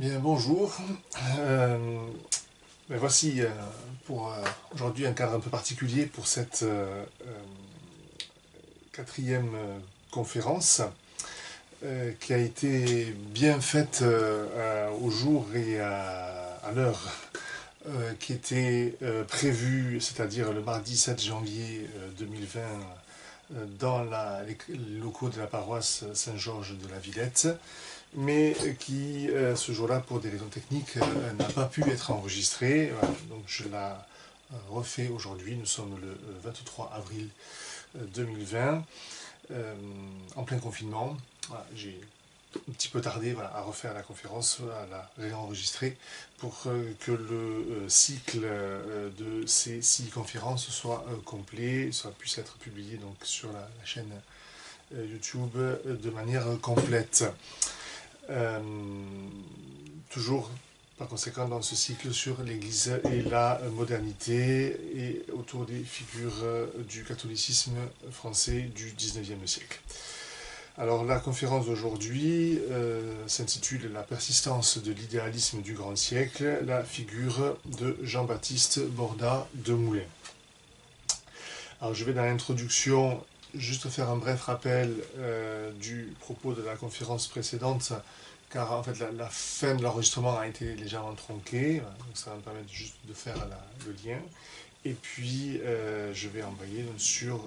Bien, bonjour. Voici pour aujourd'hui un cadre un peu particulier pour cette quatrième conférence qui a été bien faite au jour et à l'heure qui était prévue, c'est-à-dire le mardi 7 janvier 2020 dans les locaux de la paroisse Saint-Georges de la Villette, mais qui, ce jour-là, pour des raisons techniques, n'a pas pu être enregistrée. Voilà, donc je la refais aujourd'hui. Nous sommes le 23 avril 2020, en plein confinement. Voilà, j'ai un petit peu tardé, voilà, à refaire la conférence, à la réenregistrer pour que le cycle de ces 6 conférences soit complet, soit puisse être publié donc sur la chaîne YouTube de manière complète. Euh, Toujours par conséquent dans ce cycle sur l'Église et la modernité et autour des figures du catholicisme français du XIXe siècle. Alors la conférence d'aujourd'hui s'intitule La persistance de l'idéalisme du grand siècle, la figure de Jean-Baptiste Borda de Moulins. Alors je vais dans l'introduction juste faire un bref rappel du propos de la conférence précédente, car en fait la fin de l'enregistrement a été légèrement tronquée, donc ça va me permettre juste de faire le lien. Et puis je vais embrayer sur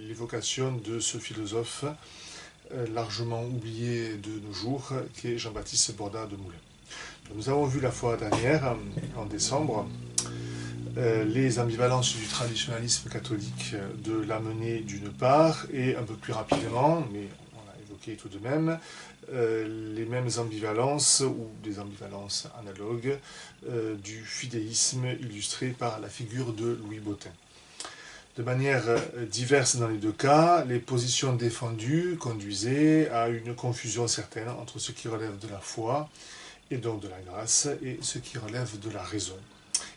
l'évocation de ce philosophe largement oublié de nos jours, qui est Jean-Baptiste Borda de Moulins. Donc, nous avons vu la fois dernière, en décembre, les ambivalences du traditionnalisme catholique de l'amener d'une part, et un peu plus rapidement, mais on l'a évoqué tout de même, les mêmes ambivalences, ou des ambivalences analogues, du fidéisme illustré par la figure de Louis Bottin. De manière diverse dans les deux cas, les positions défendues conduisaient à une confusion certaine entre ce qui relève de la foi, et donc de la grâce, et ce qui relève de la raison,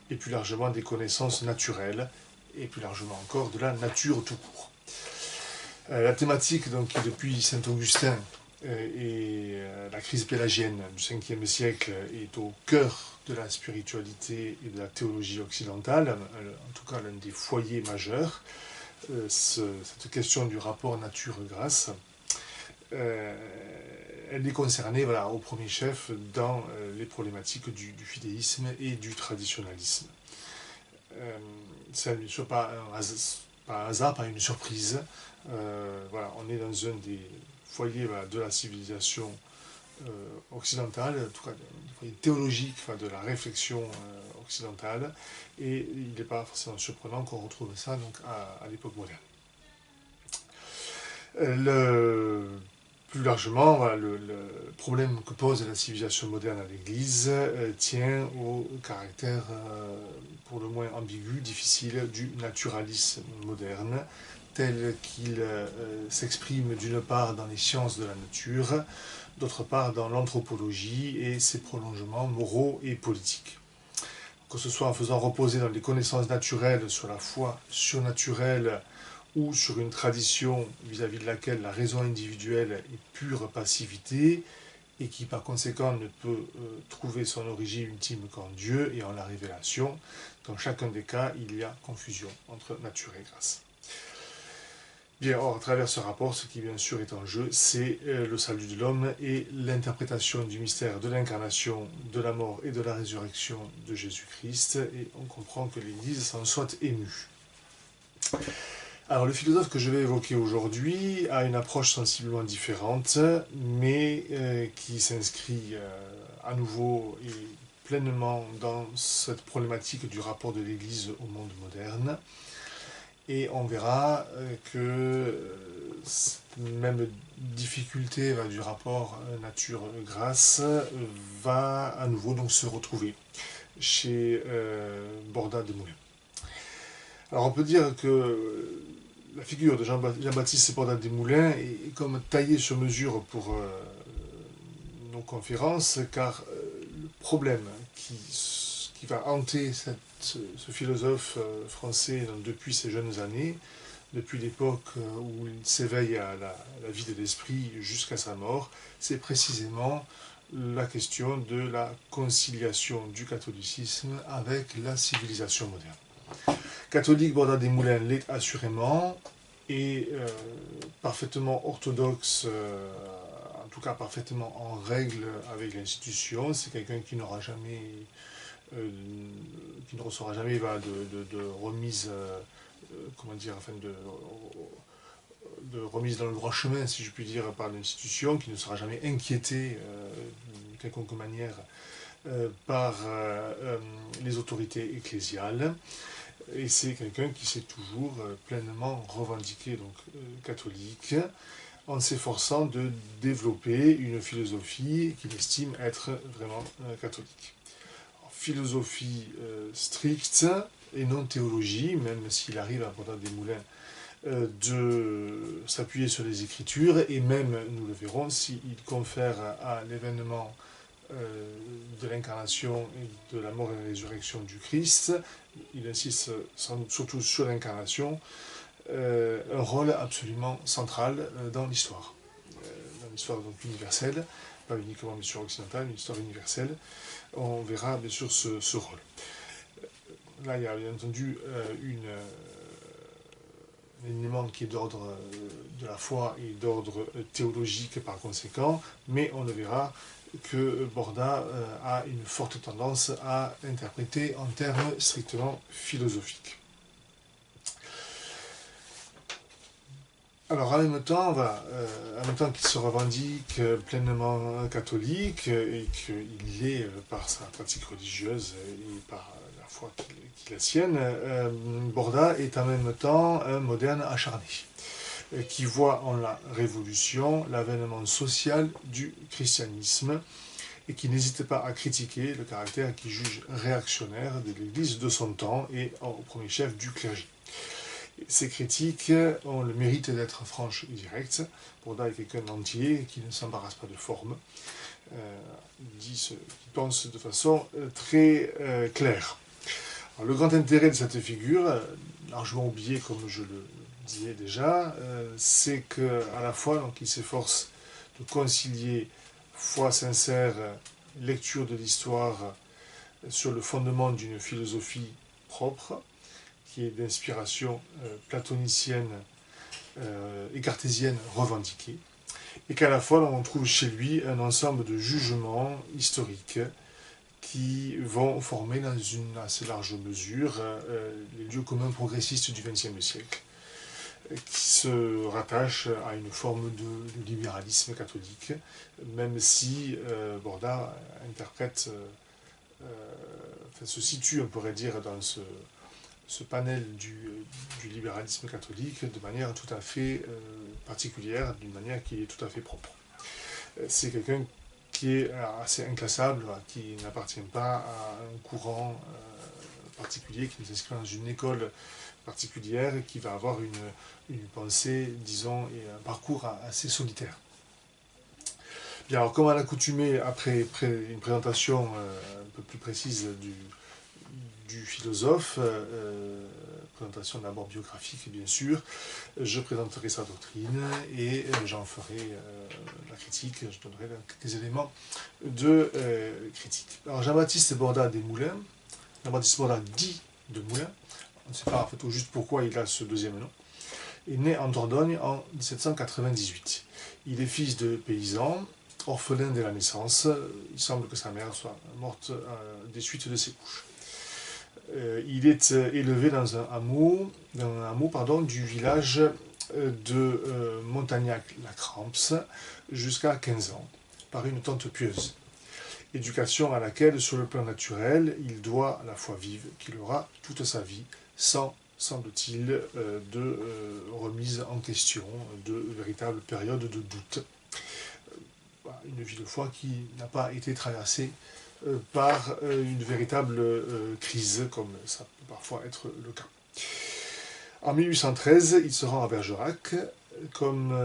et plus largement des connaissances naturelles, et plus largement encore de la nature tout court. La thématique, donc, qui depuis saint Augustin et la crise pélagienne du 5e siècle est au cœur de la spiritualité et de la théologie occidentale, en tout cas l'un des foyers majeurs, cette question du rapport nature-grâce, elle est concernée au premier chef dans les problématiques du fidéisme et du traditionnalisme. Ça ne soit pas un hasard, pas une surprise. On est dans un des foyers de la civilisation occidentale, en tout cas des foyers théologiques de la réflexion occidentale, et il n'est pas forcément surprenant qu'on retrouve ça donc, à l'époque moderne. Plus largement, le problème que pose la civilisation moderne à l'Église tient au caractère pour le moins ambigu, difficile du naturalisme moderne, tel qu'il s'exprime d'une part dans les sciences de la nature, d'autre part dans l'anthropologie et ses prolongements moraux et politiques. Que ce soit en faisant reposer dans les connaissances naturelles sur la foi surnaturelle ou sur une tradition vis-à-vis de laquelle la raison individuelle est pure passivité et qui par conséquent ne peut trouver son origine ultime qu'en Dieu et en la révélation. Dans chacun des cas, il y a confusion entre nature et grâce. Bien, or, à travers ce rapport, ce qui bien sûr est en jeu, c'est le salut de l'homme et l'interprétation du mystère de l'incarnation, de la mort et de la résurrection de Jésus-Christ, et on comprend que l'Église s'en soit émue. Alors le philosophe que je vais évoquer aujourd'hui a une approche sensiblement différente, mais qui s'inscrit à nouveau et pleinement dans cette problématique du rapport de l'Église au monde moderne. Et on verra que cette même difficulté du rapport nature-grâce va à nouveau donc se retrouver chez Borda de Moulins. Alors on peut dire que la figure de Jean-Baptiste Borda de Moulins est comme taillée sur mesure pour nos conférences, car le problème qui va hanter ce philosophe français depuis ses jeunes années, depuis l'époque où il s'éveille à la vie de l'esprit jusqu'à sa mort, c'est précisément la question de la conciliation du catholicisme avec la civilisation moderne. Catholique, Borda des Moulins l'est assurément, et parfaitement orthodoxe, en tout cas parfaitement en règle avec l'institution. C'est quelqu'un qui n'aura jamais, qui ne recevra jamais de remise, comment dire, enfin de remise dans le droit chemin, si je puis dire, par l'institution, qui ne sera jamais inquiété de quelconque manière par les autorités ecclésiales. Et c'est quelqu'un qui s'est toujours pleinement revendiqué donc, catholique, en s'efforçant de développer une philosophie qu'il estime être vraiment catholique. Alors, philosophie stricte et non théologie, même s'il arrive à Borda des Moulins de s'appuyer sur les Écritures, et même, nous le verrons, s'il confère à l'événement de l'incarnation et de la mort et de la résurrection du Christ, il insiste surtout sur l'incarnation, un rôle absolument central dans l'histoire donc universelle, pas uniquement l'histoire occidentale, mais l'histoire universelle. On verra bien sûr ce rôle. Là, il y a bien entendu un élément qui est d'ordre de la foi et d'ordre théologique par conséquent, mais on le verra que Borda a une forte tendance à interpréter en termes strictement philosophiques. Alors en même temps, en même temps qu'il se revendique pleinement catholique et qu'il est par sa pratique religieuse et par la foi qui est la sienne, Borda est en même temps un moderne acharné qui voit en la Révolution l'avènement social du christianisme et qui n'hésite pas à critiquer le caractère qu'il juge réactionnaire de l'Église de son temps et au premier chef du clergé. Ces critiques ont le mérite d'être franches et directes. Borda est quelqu'un d'entier qui ne s'embarrasse pas de forme, dit ce qu'il pense de façon très claire. Alors, le grand intérêt de cette figure, largement oublié comme je le disais déjà, c'est qu'à la fois donc, il s'efforce de concilier foi sincère, lecture de l'histoire sur le fondement d'une philosophie propre, qui est d'inspiration platonicienne et cartésienne revendiquée, et qu'à la fois on trouve chez lui un ensemble de jugements historiques qui vont former dans une assez large mesure les lieux communs progressistes du XXe siècle, qui se rattachent à une forme de libéralisme catholique, même si Borda interprète, se situe, on pourrait dire, dans ce panel du libéralisme catholique de manière tout à fait particulière, d'une manière qui est tout à fait propre. C'est quelqu'un qui est assez inclassable, qui n'appartient pas à un courant particulier, qui ne s'inscrit dans une école particulière, qui va avoir une pensée, disons, et un parcours assez solitaire. Bien, alors, comme à l'accoutumée, après une présentation un peu plus précise du philosophe, présentation d'abord biographique bien sûr, je présenterai sa doctrine et j'en ferai la critique, je donnerai quelques éléments de critique. Alors Jean-Baptiste Borda des Moulins, Jean-Baptiste Borda dit de Moulins, on ne sait pas en fait au juste pourquoi il a ce deuxième nom, est né en Dordogne en 1798. Il est fils de paysans, orphelin dès la naissance, il semble que sa mère soit morte des suites de ses couches. Il est élevé dans un hameau du village de Montagnac-la-Cramps jusqu'à 15 ans, par une tante pieuse. Éducation à laquelle, sur le plan naturel, il doit la foi vive qu'il aura toute sa vie, sans, semble-t-il, de remise en question, de véritable période de doute. Une vie de foi qui n'a pas été traversée par une véritable crise, comme ça peut parfois être le cas. En 1813, il se rend à Bergerac comme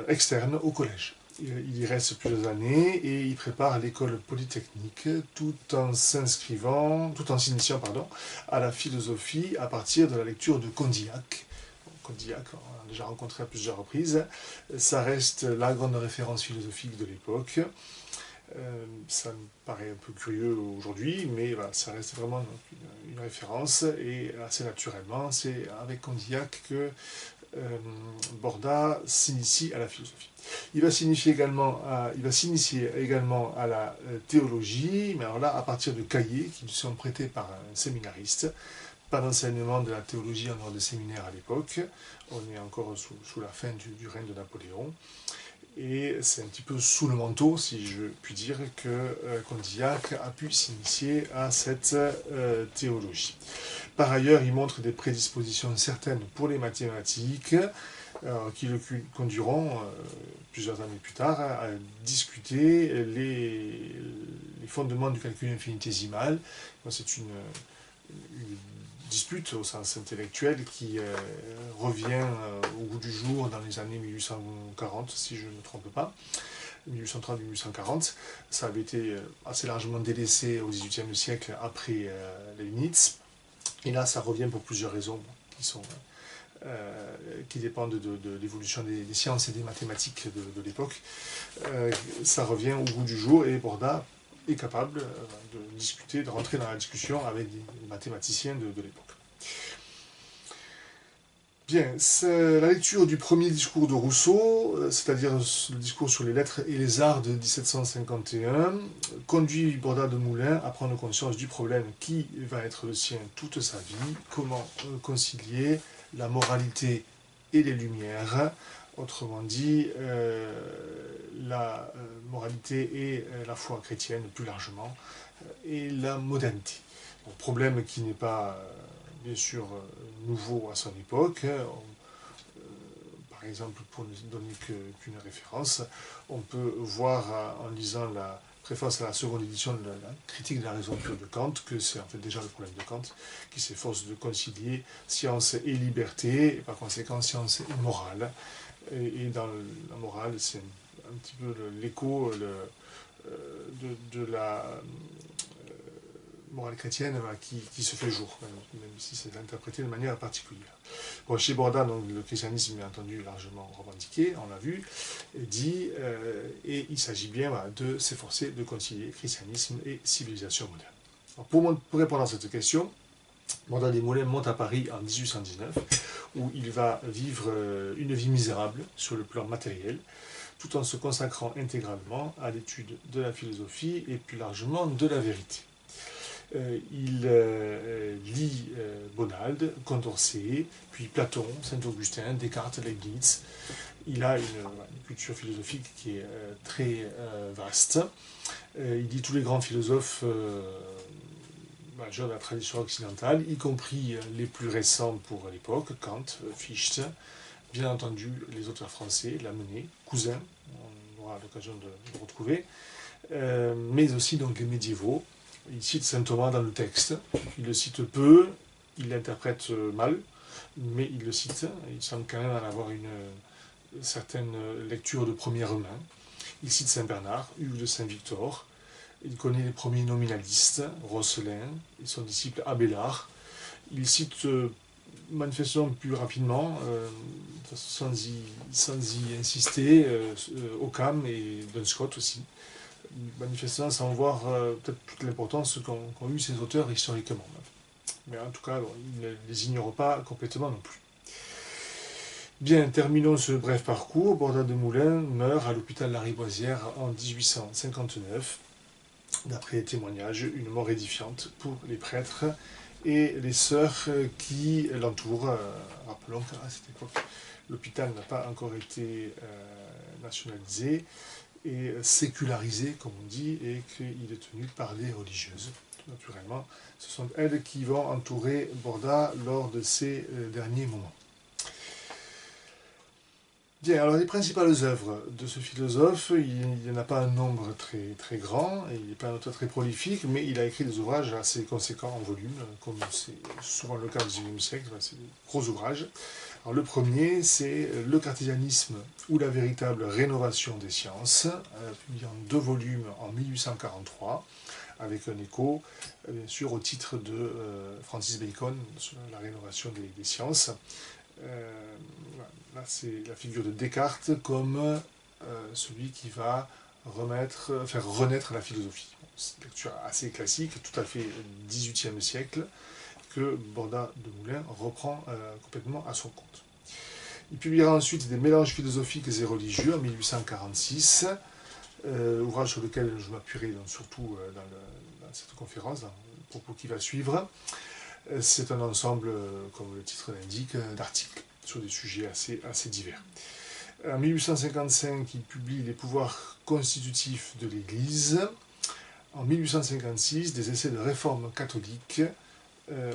externe au collège. Il y reste plusieurs années et il prépare l'école polytechnique tout en s'initiant à la philosophie à partir de la lecture de Condillac. Condillac, on l'a déjà rencontré à plusieurs reprises. Ça reste la grande référence philosophique de l'époque. Ça me paraît un peu curieux aujourd'hui, mais voilà, ça reste vraiment une référence, et assez naturellement, c'est avec Condillac que Borda s'initie à la philosophie. Il va s'initier également à la théologie, mais alors là, à partir de cahiers qui lui sont prêtés par un séminariste. Pas d'enseignement de la théologie en dehors des séminaires à l'époque. On est encore sous la fin du règne de Napoléon. Et c'est un petit peu sous le manteau, si je puis dire, que Condillac a pu s'initier à cette théologie. Par ailleurs, il montre des prédispositions certaines pour les mathématiques, qui le conduiront plusieurs années plus tard à discuter les fondements du calcul infinitésimal. C'est une dispute au sens intellectuel qui revient au goût du jour dans les années 1840, si je ne me trompe pas, 1830-1840. Ça avait été assez largement délaissé au XVIIIe siècle après Leibniz. Et là, ça revient pour plusieurs raisons qui dépendent de l'évolution des sciences et des mathématiques de l'époque. Ça revient au goût du jour, et Borda est capable de discuter, de rentrer dans la discussion avec des mathématiciens de l'époque. Bien, la lecture du premier discours de Rousseau, c'est-à-dire le discours sur les lettres et les arts de 1751, conduit Borda de Moulin à prendre conscience du problème qui va être le sien toute sa vie: comment concilier la moralité et les lumières, autrement dit, la moralité et la foi chrétienne plus largement, et la modernité. Un problème qui n'est pas, bien sûr, nouveau à son époque. Par exemple, pour ne donner qu'une référence, on peut voir en lisant la préface à la seconde édition de la critique de la raison pure de Kant que c'est en fait déjà le problème de Kant, qui s'efforce de concilier science et liberté, et par conséquent science et morale. Et dans la morale, c'est un petit peu l'écho de la morale chrétienne qui se fait jour, même si c'est interprété de manière particulière. Bon, chez Borda, donc, le christianisme est entendu largement revendiqué, on l'a vu, et il s'agit bien de s'efforcer de concilier christianisme et civilisation moderne. Alors, pour répondre à cette question, Borda des Moulins monte à Paris en 1819, où il va vivre une vie misérable sur le plan matériel, tout en se consacrant intégralement à l'étude de la philosophie et plus largement de la vérité. Il lit Bonald, Condorcet, puis Platon, Saint-Augustin, Descartes, Leibniz. Il a une culture philosophique qui est très vaste. Il lit tous les grands philosophes majeurs de la tradition occidentale, y compris les plus récents pour l'époque: Kant, Fichte, bien entendu les auteurs français, Lamennais, Cousin, on aura l'occasion de le retrouver, mais aussi donc les médiévaux. Il cite saint Thomas dans le texte, il le cite peu, il l'interprète mal, mais il le cite, il semble quand même en avoir une certaine lecture de première main. Il cite saint Bernard, Hugues de Saint-Victor, il connaît les premiers nominalistes, Rosselin et son disciple Abélard. Il cite manifestement plus rapidement, sans y insister, Occam et Dunscott aussi, manifestement sans voir peut-être toute l'importance qu'ont eu ces auteurs historiquement. Mais en tout cas, il ne les ignore pas complètement non plus. Bien, terminons ce bref parcours. Borda de Moulin meurt à l'hôpital Lariboisière en 1859. D'après les témoignages, une mort édifiante pour les prêtres et les sœurs qui l'entourent. Rappelons qu'à cette époque, l'hôpital n'a pas encore été nationalisé et sécularisé, comme on dit, et qu'il est tenu par les religieuses. Tout naturellement, ce sont elles qui vont entourer Borda lors de ces derniers moments. Bien, alors les principales œuvres de ce philosophe, il n'y en a pas un nombre très, très grand, et il n'est pas un auteur très prolifique, mais il a écrit des ouvrages assez conséquents en volume, comme c'est souvent le cas du XIXe siècle, c'est des gros ouvrages. Alors, le premier, c'est Le cartésianisme ou la véritable rénovation des sciences, publié en 2 volumes en 1843, avec un écho, bien sûr, au titre de Francis Bacon, sur la rénovation des sciences. Là, c'est la figure de Descartes comme celui qui va faire renaître la philosophie. C'est une lecture assez classique, tout à fait 18e siècle, que Borda de Moulin reprend complètement à son compte. Il publiera ensuite des mélanges philosophiques et religieux en 1846, ouvrage sur lequel je m'appuierai surtout dans cette conférence, dans le propos qui va suivre. C'est un ensemble, comme le titre l'indique, d'articles sur des sujets assez divers. En 1855, il publie Les pouvoirs constitutifs de l'Église. En 1856, des essais de réforme catholique,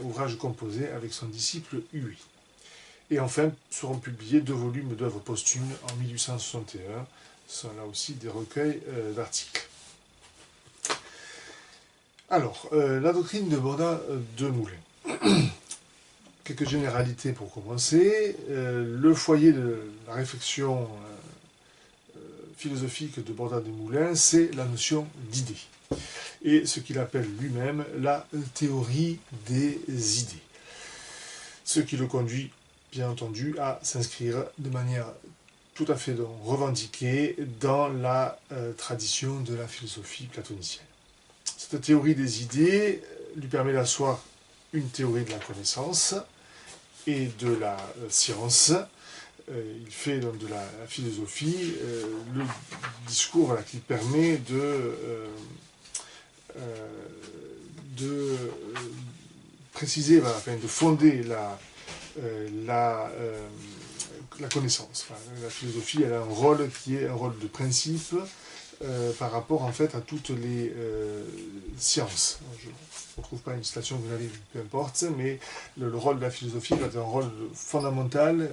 ouvrage composé avec son disciple Huet. Et enfin, seront publiés 2 volumes d'œuvres posthumes en 1861. Ce sont là aussi des recueils d'articles. Alors, la doctrine de Borda de Moulin. Quelques généralités pour commencer. Le foyer de la réflexion philosophique de Borda de Moulin, c'est la notion d'idée. Et ce qu'il appelle lui-même la théorie des idées. Ce qui le conduit, bien entendu, à s'inscrire de manière tout à fait revendiquée dans la tradition de la philosophie platonicienne. Cette théorie des idées lui permet d'asseoir une théorie de la connaissance et de la science. Il fait donc de la philosophie le discours qui permet de préciser, de fonder la connaissance. Enfin, la philosophie, elle a un rôle qui est un rôle de principe par rapport en fait à toutes les sciences. Je ne retrouve pas une citation que vous avez vue, peu importe, mais le rôle de la philosophie va être un rôle fondamental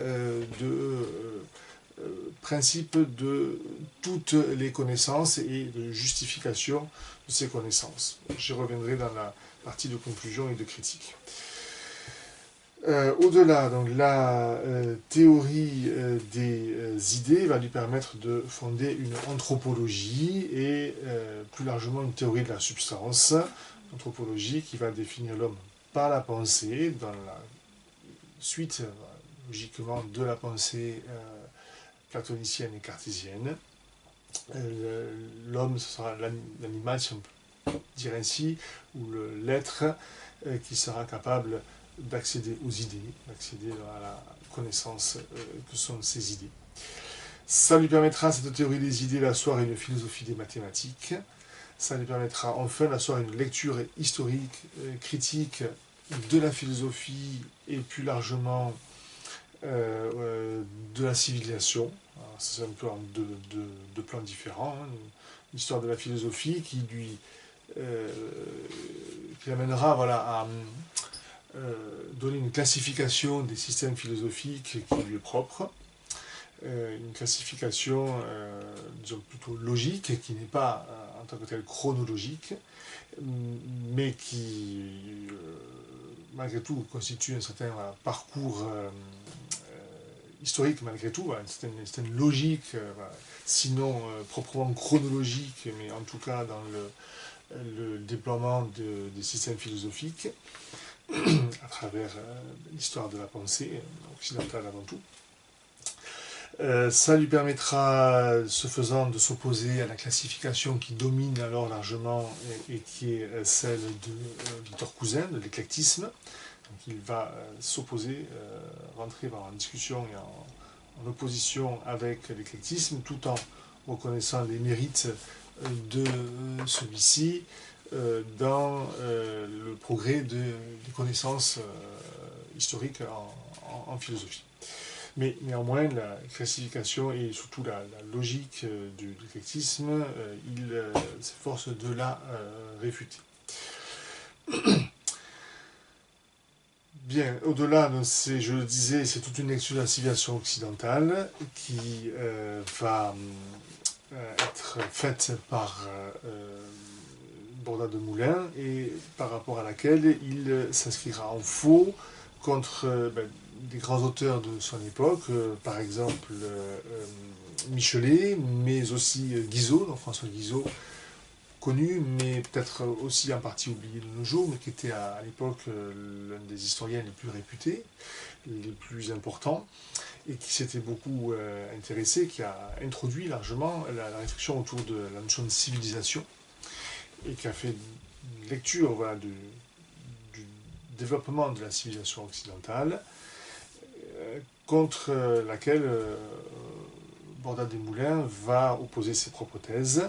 de principe de toutes les connaissances et de justification de ces connaissances. J'y reviendrai dans la partie de conclusion et de critique. Au-delà, donc, la théorie des idées va lui permettre de fonder une anthropologie et plus largement une théorie de la substance, anthropologie qui va définir l'homme par la pensée, dans la suite logiquement de la pensée platonicienne et cartésienne. L'homme, ce sera l'animal, si on peut dire ainsi, ou l'être qui sera capable d'accéder aux idées, d'accéder à la connaissance que sont ces idées. Ça lui permettra, cette théorie des idées, d'asseoir une philosophie des mathématiques. Ça lui permettra enfin d'asseoir une lecture historique, critique de la philosophie et plus largement de la civilisation. C'est un peu en deux plans différents. Une histoire de la philosophie qui amènera à donner une classification des systèmes philosophiques qui lui est propre, une classification disons plutôt logique, qui n'est pas en tant que telle chronologique, mais qui malgré tout constitue un certain parcours historique malgré tout, une certaine logique, sinon proprement chronologique, mais en tout cas dans le déploiement des systèmes philosophiques à travers l'histoire de la pensée occidentale avant tout. Ça lui permettra, ce faisant, de s'opposer à la classification qui domine alors largement et qui est celle de Victor Cousin, de l'éclectisme. Donc il va s'opposer, rentrer en discussion et en opposition avec l'éclectisme, tout en reconnaissant les mérites de celui-ci dans le progrès des connaissances historiques en philosophie. Mais néanmoins, la classification et surtout la logique de l'éclectisme, il s'efforce de la réfuter. Bien, au-delà, je le disais, c'est toute une lecture de la civilisation occidentale qui va être faite par Borda de Moulin et par rapport à laquelle il s'inscrira en faux contre des grands auteurs de son époque, par exemple Michelet, mais aussi Guizot, donc François Guizot, connu, mais peut-être aussi en partie oublié de nos jours, mais qui était à l'époque l'un des historiens les plus réputés, les plus importants, et qui s'était beaucoup intéressé, qui a introduit largement la réflexion autour de la notion de civilisation, et qui a fait une lecture voilà, du développement de la civilisation occidentale, contre laquelle Borda-Desmoulins va opposer ses propres thèses.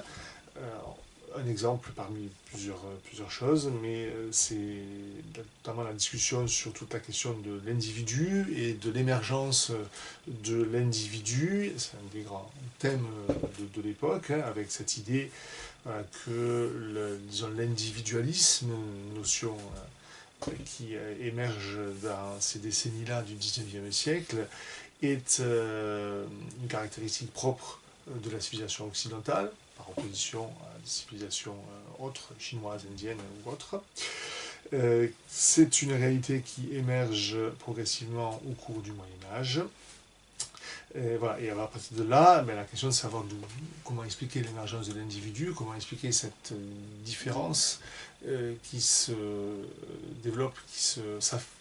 Un exemple parmi plusieurs choses, mais c'est notamment la discussion sur toute la question de l'individu et de l'émergence de l'individu. C'est un des grands thèmes de l'époque, hein, avec cette idée que l'individualisme, une notion qui émerge dans ces décennies-là du XIXe siècle, est une caractéristique propre de la civilisation occidentale, par opposition à des civilisations autres, chinoises, indiennes ou autres. C'est une réalité qui émerge progressivement au cours du Moyen-Âge. Voilà. Et à partir de là, la question de savoir comment expliquer l'émergence de l'individu, comment expliquer cette différence qui se développe, qui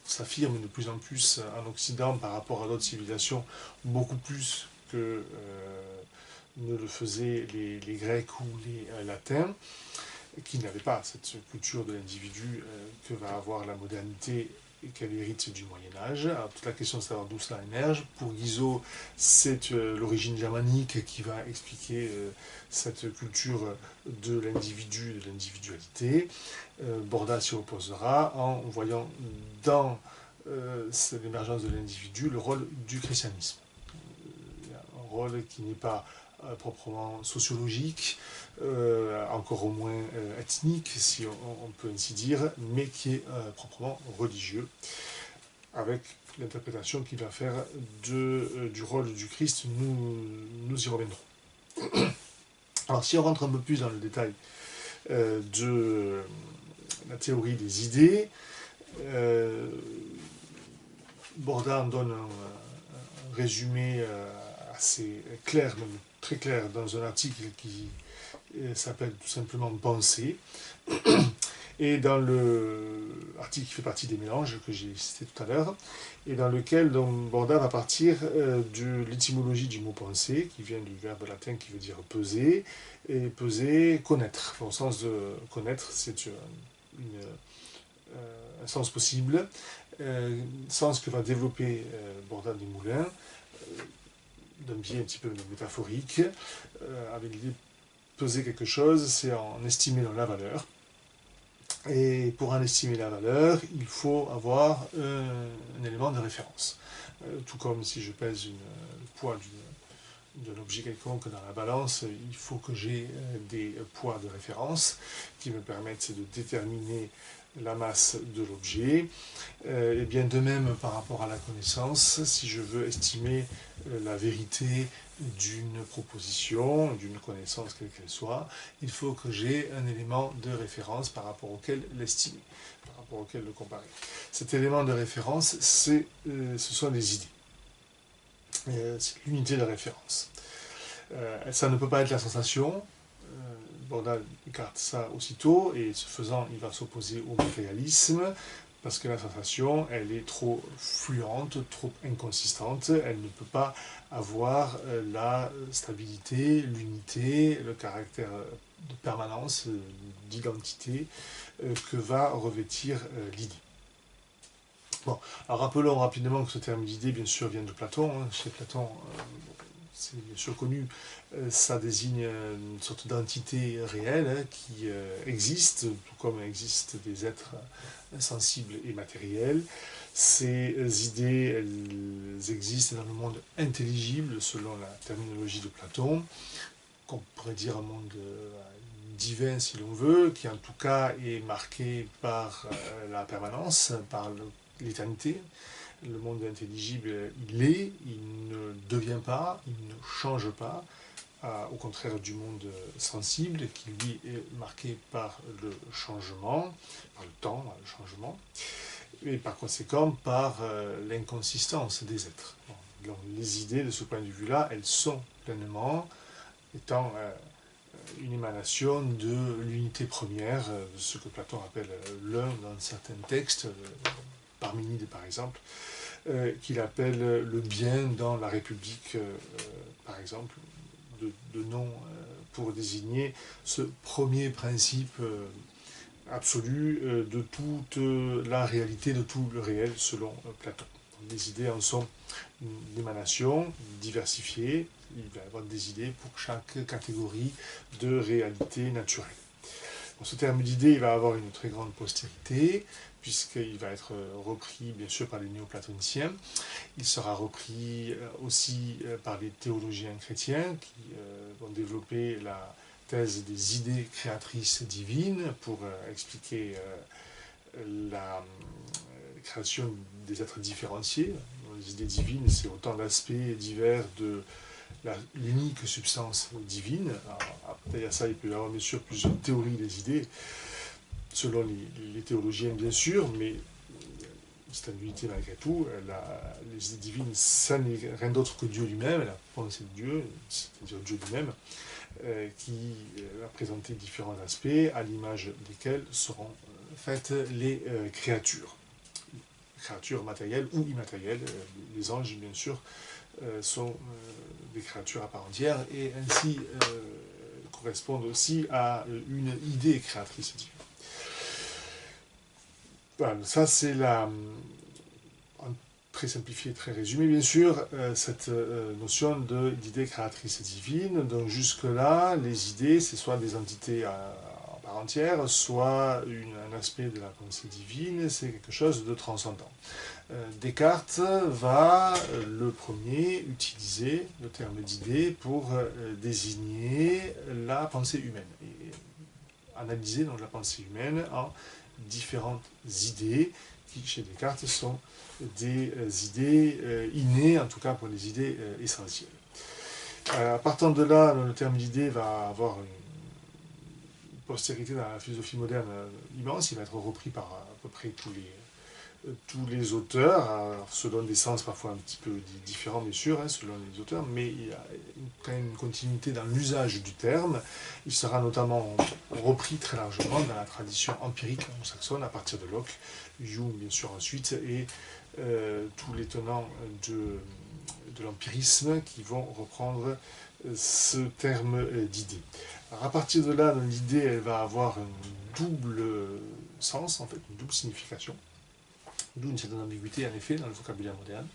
s'affirme de plus en plus en Occident par rapport à d'autres civilisations, beaucoup plus que ne le faisaient les Grecs ou les Latins, qui n'avaient pas cette culture de l'individu que va avoir la modernité et qu'elle hérite du Moyen-Âge. Alors, toute la question de savoir d'où cela émerge. Pour Guizot, c'est l'origine germanique qui va expliquer cette culture de l'individu, de l'individualité. Borda s'y opposera en voyant dans l'émergence de l'individu le rôle du christianisme. Un rôle qui n'est pas proprement sociologique, encore au moins ethnique, si on peut ainsi dire, mais qui est proprement religieux, avec l'interprétation qu'il va faire du rôle du Christ. Nous y reviendrons. Alors si on rentre un peu plus dans le détail de la théorie des idées, Borda en donne un résumé assez clair, même très clair, dans un article qui s'appelle tout simplement Pensée. Et dans l'article qui fait partie des mélanges que j'ai cité tout à l'heure, et dans lequel Borda va partir de l'étymologie du mot penser, qui vient du verbe latin qui veut dire peser, et peser, connaître. Au sens de connaître, c'est un sens possible, sens que va développer Borda-Desmoulins, d'un biais un petit peu métaphorique, avec l'idée de peser quelque chose, c'est en estimer la valeur. Et pour en estimer la valeur, il faut avoir un élément de référence. Tout comme si je pèse le poids d'un objet quelconque dans la balance, il faut que j'ai des poids de référence qui me permettent de déterminer la masse de l'objet. Et bien de même par rapport à la connaissance, si je veux estimer la vérité d'une proposition, d'une connaissance quelle qu'elle soit, il faut que j'ai un élément de référence par rapport auquel l'estimer, par rapport auquel le comparer. Cet élément de référence, ce sont des idées. C'est l'unité de référence. Ça ne peut pas être la sensation. Borda écarte ça aussitôt, et ce faisant, il va s'opposer au matérialisme, parce que la sensation, elle est trop fluente, trop inconsistante, elle ne peut pas avoir la stabilité, l'unité, le caractère de permanence, d'identité que va revêtir l'idée. Bon, alors rappelons rapidement que ce terme d'idée, bien sûr, vient de Platon. Hein. Chez Platon, c'est bien sûr connu, ça désigne une sorte d'entité réelle hein, qui existe, tout comme existent des êtres sensibles et matériels. Ces idées, elles existent dans le monde intelligible, selon la terminologie de Platon, qu'on pourrait dire un monde divin si l'on veut, qui en tout cas est marqué par la permanence, par l'éternité. Le monde intelligible, il est, il ne devient pas, il ne change pas, au contraire du monde sensible, qui lui est marqué par le changement, par le temps, le changement, et par conséquent par l'inconsistance des êtres. Donc, les idées, de ce point de vue-là, elles sont pleinement étant une émanation de l'unité première, de ce que Platon appelle l'un dans certains textes, Parménide par exemple, qu'il appelle le bien dans la République, par exemple, de nom pour désigner ce premier principe absolu de toute la réalité, de tout le réel, selon Platon. Donc, les idées en sont une émanation diversifiée. Il va y avoir des idées pour chaque catégorie de réalité naturelle. Bon, ce terme d'idée, il va avoir une très grande postérité, puisqu'il va être repris, bien sûr, par les néoplatoniciens. Il sera repris aussi par les théologiens chrétiens, qui vont développer la thèse des idées créatrices divines pour expliquer la création des êtres différenciés. Les idées divines, c'est autant d'aspects divers de l'unique substance divine. Après, à ça, il peut y avoir bien sûr plusieurs théories des idées, selon les théologiens, bien sûr, mais c'est une unité malgré tout. Les idées divines, ça n'est rien d'autre que Dieu lui-même, la pensée de Dieu, c'est-à-dire Dieu lui-même, qui a présenté différents aspects, à l'image desquels seront faites les créatures. Créatures matérielles ou immatérielles. Les anges, bien sûr, sont des créatures à part entière et ainsi correspondent aussi à une idée créatrice divine. Voilà, ça c'est très simplifié, très résumé bien sûr, cette notion d'idée créatrice divine. Donc jusque-là, les idées, c'est soit des entités en part entière, soit un aspect de la pensée divine, c'est quelque chose de transcendant. Descartes va, le premier, utiliser le terme d'idée pour désigner la pensée humaine. Et analyser donc la pensée humaine en différentes idées qui, chez Descartes, sont des idées innées, en tout cas pour les idées essentielles. Partant de là, le terme d'idée va avoir une postérité dans la philosophie moderne immense. Il va être repris par à peu près tous les auteurs, selon des sens parfois un petit peu différents, bien sûr, selon les auteurs, mais il y a quand même une continuité dans l'usage du terme. Il sera notamment repris très largement dans la tradition empirique anglo-saxonne à partir de Locke, Hume, bien sûr, ensuite, et tous les tenants de l'empirisme qui vont reprendre ce terme d'idée. Alors à partir de là, l'idée, elle va avoir un double sens, en fait, une double signification. D'où une certaine ambiguïté, en effet, dans le vocabulaire moderne.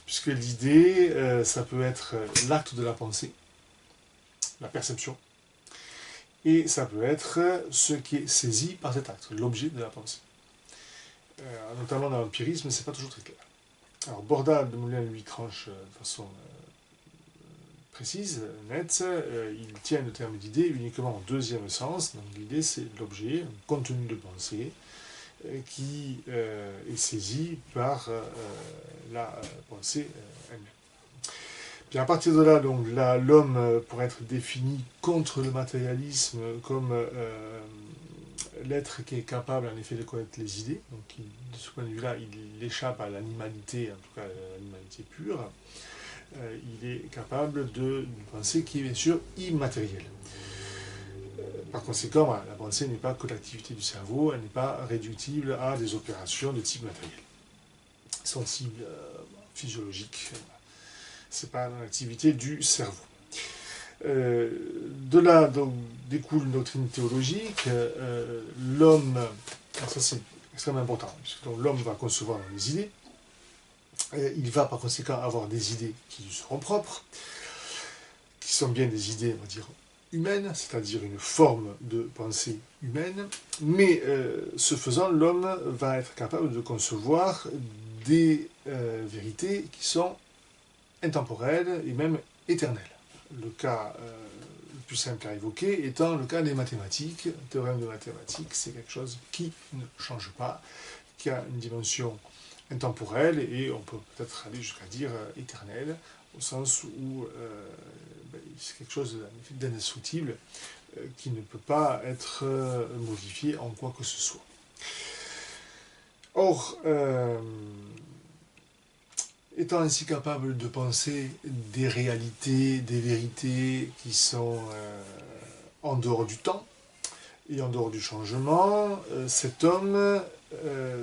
Puisque l'idée, ça peut être l'acte de la pensée, la perception, et ça peut être ce qui est saisi par cet acte, l'objet de la pensée. Notamment dans l'empirisme, c'est pas toujours très clair. Alors, Borda de Moulin lui tranche de façon précise, nette, il tient le terme d'idée uniquement au deuxième sens. Donc, l'idée, c'est l'objet, un contenu de pensée, qui est saisi par la pensée elle-même. Puis à partir de là, donc, l'homme pourrait être défini contre le matérialisme comme l'être qui est capable en effet de connaître les idées. Donc de ce point de vue-là, il échappe à l'animalité, en tout cas à l'animalité pure. Il est capable d'une pensée qui est bien sûr immatérielle. Par conséquent, la pensée n'est pas que l'activité du cerveau, elle n'est pas réductible à des opérations de type matériel. Sensible, physiologique, c'est pas l'activité du cerveau. De là donc, découle une doctrine théologique. L'homme, ça c'est extrêmement important, puisque l'homme va concevoir des idées. Il va par conséquent avoir des idées qui lui seront propres, qui sont bien des idées, on va dire, humaine, c'est-à-dire une forme de pensée humaine, mais ce faisant, l'homme va être capable de concevoir des vérités qui sont intemporelles et même éternelles. Le cas le plus simple à évoquer étant le cas des mathématiques. Le théorème de mathématiques, c'est quelque chose qui ne change pas, qui a une dimension intemporelle et on peut peut-être aller jusqu'à dire éternelle, au sens où c'est quelque chose d'indestructible qui ne peut pas être modifié en quoi que ce soit. Or, étant ainsi capable de penser des réalités, des vérités qui sont en dehors du temps et en dehors du changement, cet homme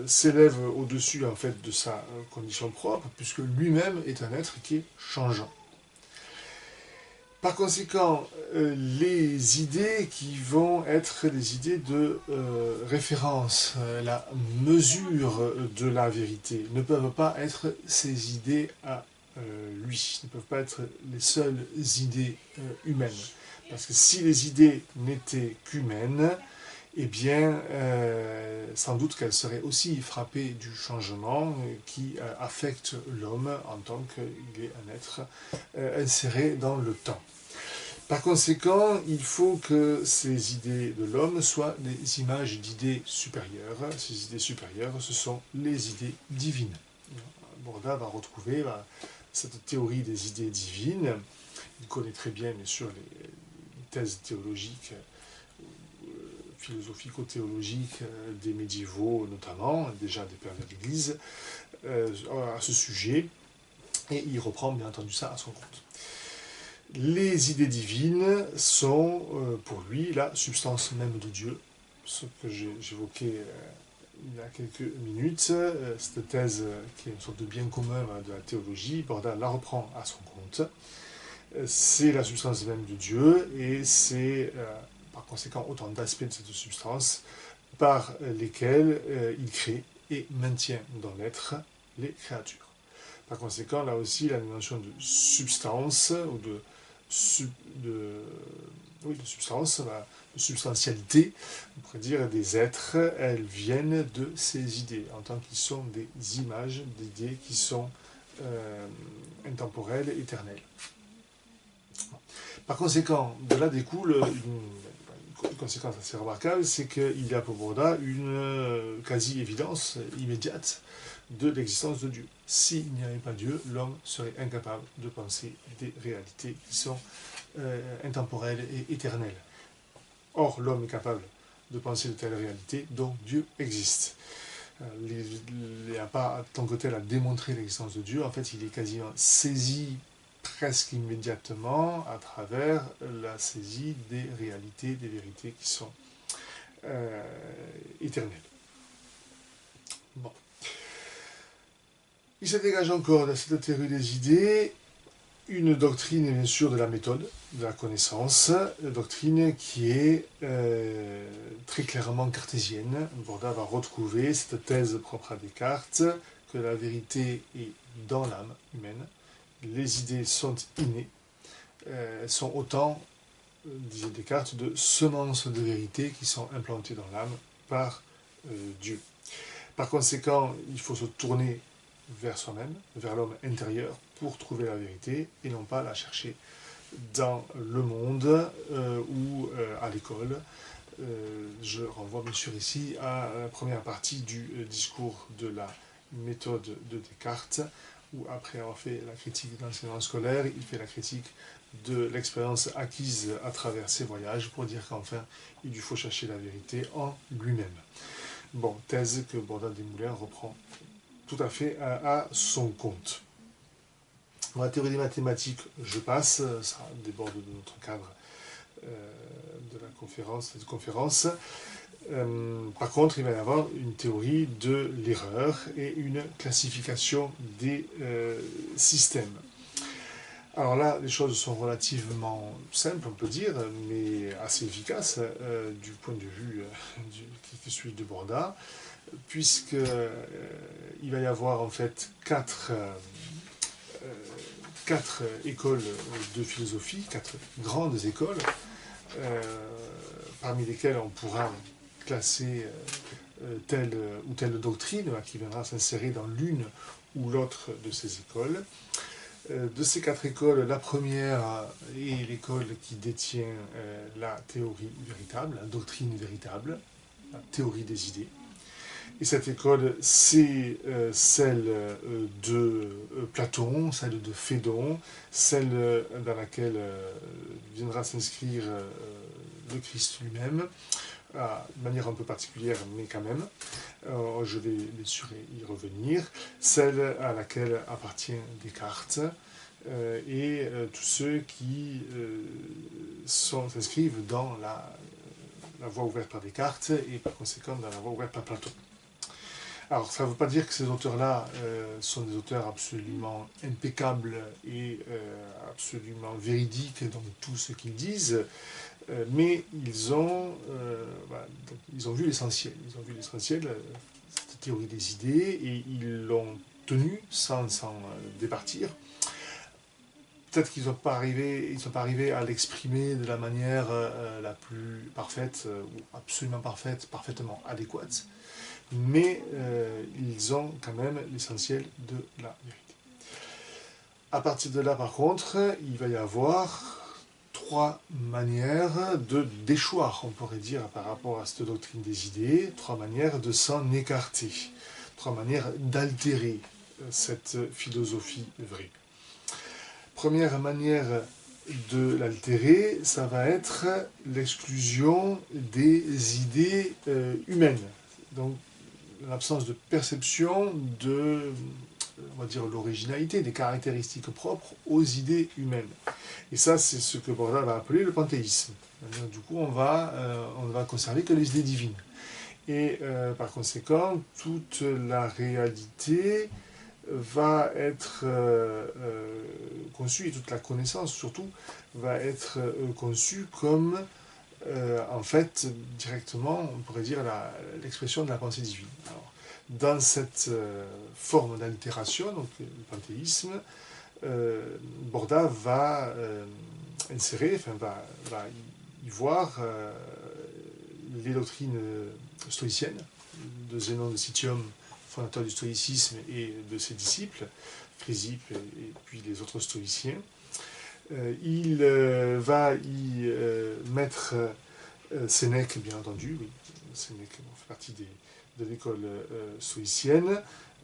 s'élève au-dessus en fait de sa condition propre, puisque lui-même est un être qui est changeant. Par conséquent, les idées qui vont être des idées de référence, la mesure de la vérité, ne peuvent pas être ces idées à lui, ne peuvent pas être les seules idées humaines. Parce que si les idées n'étaient qu'humaines, eh bien, sans doute qu'elle serait aussi frappée du changement qui affecte l'homme en tant qu'il est un être inséré dans le temps. Par conséquent, il faut que ces idées de l'homme soient des images d'idées supérieures. Ces idées supérieures, ce sont les idées divines. Borda va retrouver cette théorie des idées divines. Il connaît très bien sûr, les thèses théologiques philosophico-théologiques des médiévaux notamment, déjà des pères de l'Église, à ce sujet, et il reprend bien entendu ça à son compte. Les idées divines sont pour lui la substance même de Dieu, ce que j'évoquais il y a quelques minutes. Cette thèse qui est une sorte de bien commun de la théologie, Borda la reprend à son compte. C'est la substance même de Dieu et c'est par conséquent autant d'aspects de cette substance par lesquels il crée et maintient dans l'être les créatures. Par conséquent, là aussi, la notion de substance ou de substance, de substantialité, on pourrait dire des êtres, elles viennent de ces idées, en tant qu'ils sont des images d'idées qui sont intemporelles, éternelles. Par conséquent, de là découle une conséquence assez remarquable, c'est qu'il y a pour Borda une quasi-évidence immédiate de l'existence de Dieu. S'il n'y avait pas Dieu, l'homme serait incapable de penser des réalités qui sont intemporelles et éternelles. Or, l'homme est capable de penser de telles réalités dont Dieu existe. Il n'y a pas tant que tel à démontrer l'existence de Dieu, en fait il est quasiment saisi presque immédiatement à travers la saisie des réalités, des vérités qui sont éternelles. Bon. Il se dégage encore de cette théorie des idées une doctrine, bien sûr, de la méthode, de la connaissance, une doctrine qui est très clairement cartésienne. Borda va retrouver cette thèse propre à Descartes, que la vérité est dans l'âme humaine, les idées sont innées, elles sont autant, disait Descartes, de semences de vérité qui sont implantées dans l'âme par Dieu. Par conséquent, il faut se tourner vers soi-même, vers l'homme intérieur, pour trouver la vérité, et non pas la chercher dans le monde ou à l'école. Je renvoie bien sûr ici à la première partie du discours de la méthode de Descartes, où après avoir fait la critique de l'enseignement scolaire, il fait la critique de l'expérience acquise à travers ses voyages, pour dire qu'enfin, il lui faut chercher la vérité en lui-même. Bon, thèse que Borda Desmoulins reprend tout à fait à son compte. Dans la théorie des mathématiques, je passe, ça déborde de notre cadre de la conférence. Par contre, il va y avoir une théorie de l'erreur et une classification des systèmes. Alors là, les choses sont relativement simples, on peut dire, mais assez efficaces du point de vue qui suit de Borda, puisqu'il va y avoir en fait quatre écoles de philosophie, quatre grandes écoles, parmi lesquelles on pourra classer telle ou telle doctrine qui viendra s'insérer dans l'une ou l'autre de ces écoles. De ces quatre écoles, la première est l'école qui détient la théorie véritable, la doctrine véritable, la théorie des idées. Et cette école, c'est celle de Platon, celle de Phédon, celle dans laquelle viendra s'inscrire le Christ lui-même, de manière un peu particulière, mais quand même. Je vais bien sûr y revenir. Celle à laquelle appartient Descartes et tous ceux qui s'inscrivent dans la voie ouverte par Descartes et par conséquent dans la voie ouverte par Platon. Alors, ça ne veut pas dire que ces auteurs-là sont des auteurs absolument impeccables et absolument véridiques dans tout ce qu'ils disent, mais ils ont vu l'essentiel. Ils ont vu l'essentiel, cette théorie des idées, et ils l'ont tenue sans s'en départir. Peut-être qu'ils sont pas arrivés à l'exprimer de la manière la plus parfaite, ou absolument parfaite, parfaitement adéquate, mais ils ont quand même l'essentiel de la vérité. À partir de là, par contre, il va y avoir trois manières de déchoir, on pourrait dire, par rapport à cette doctrine des idées, trois manières de s'en écarter, trois manières d'altérer cette philosophie vraie. Première manière de l'altérer, ça va être l'exclusion des idées humaines. Donc, l'absence de perception de, on va dire, l'originalité, des caractéristiques propres aux idées humaines. Et ça, c'est ce que Borda va appeler le panthéisme. Du coup, on ne va conserver que les idées divines. Et par conséquent, toute la réalité va être conçue, et toute la connaissance surtout, va être conçue comme en fait, directement, on pourrait dire l'expression de la pensée divine. Alors, dans cette forme d'altération, donc le panthéisme, Borda va insérer, va y voir les doctrines stoïciennes de Zénon de Citium, fondateur du stoïcisme, et de ses disciples, Chrysippe et puis les autres stoïciens. Il va y mettre Sénèque, bien entendu, oui. Sénèque fait partie de l'école stoïcienne,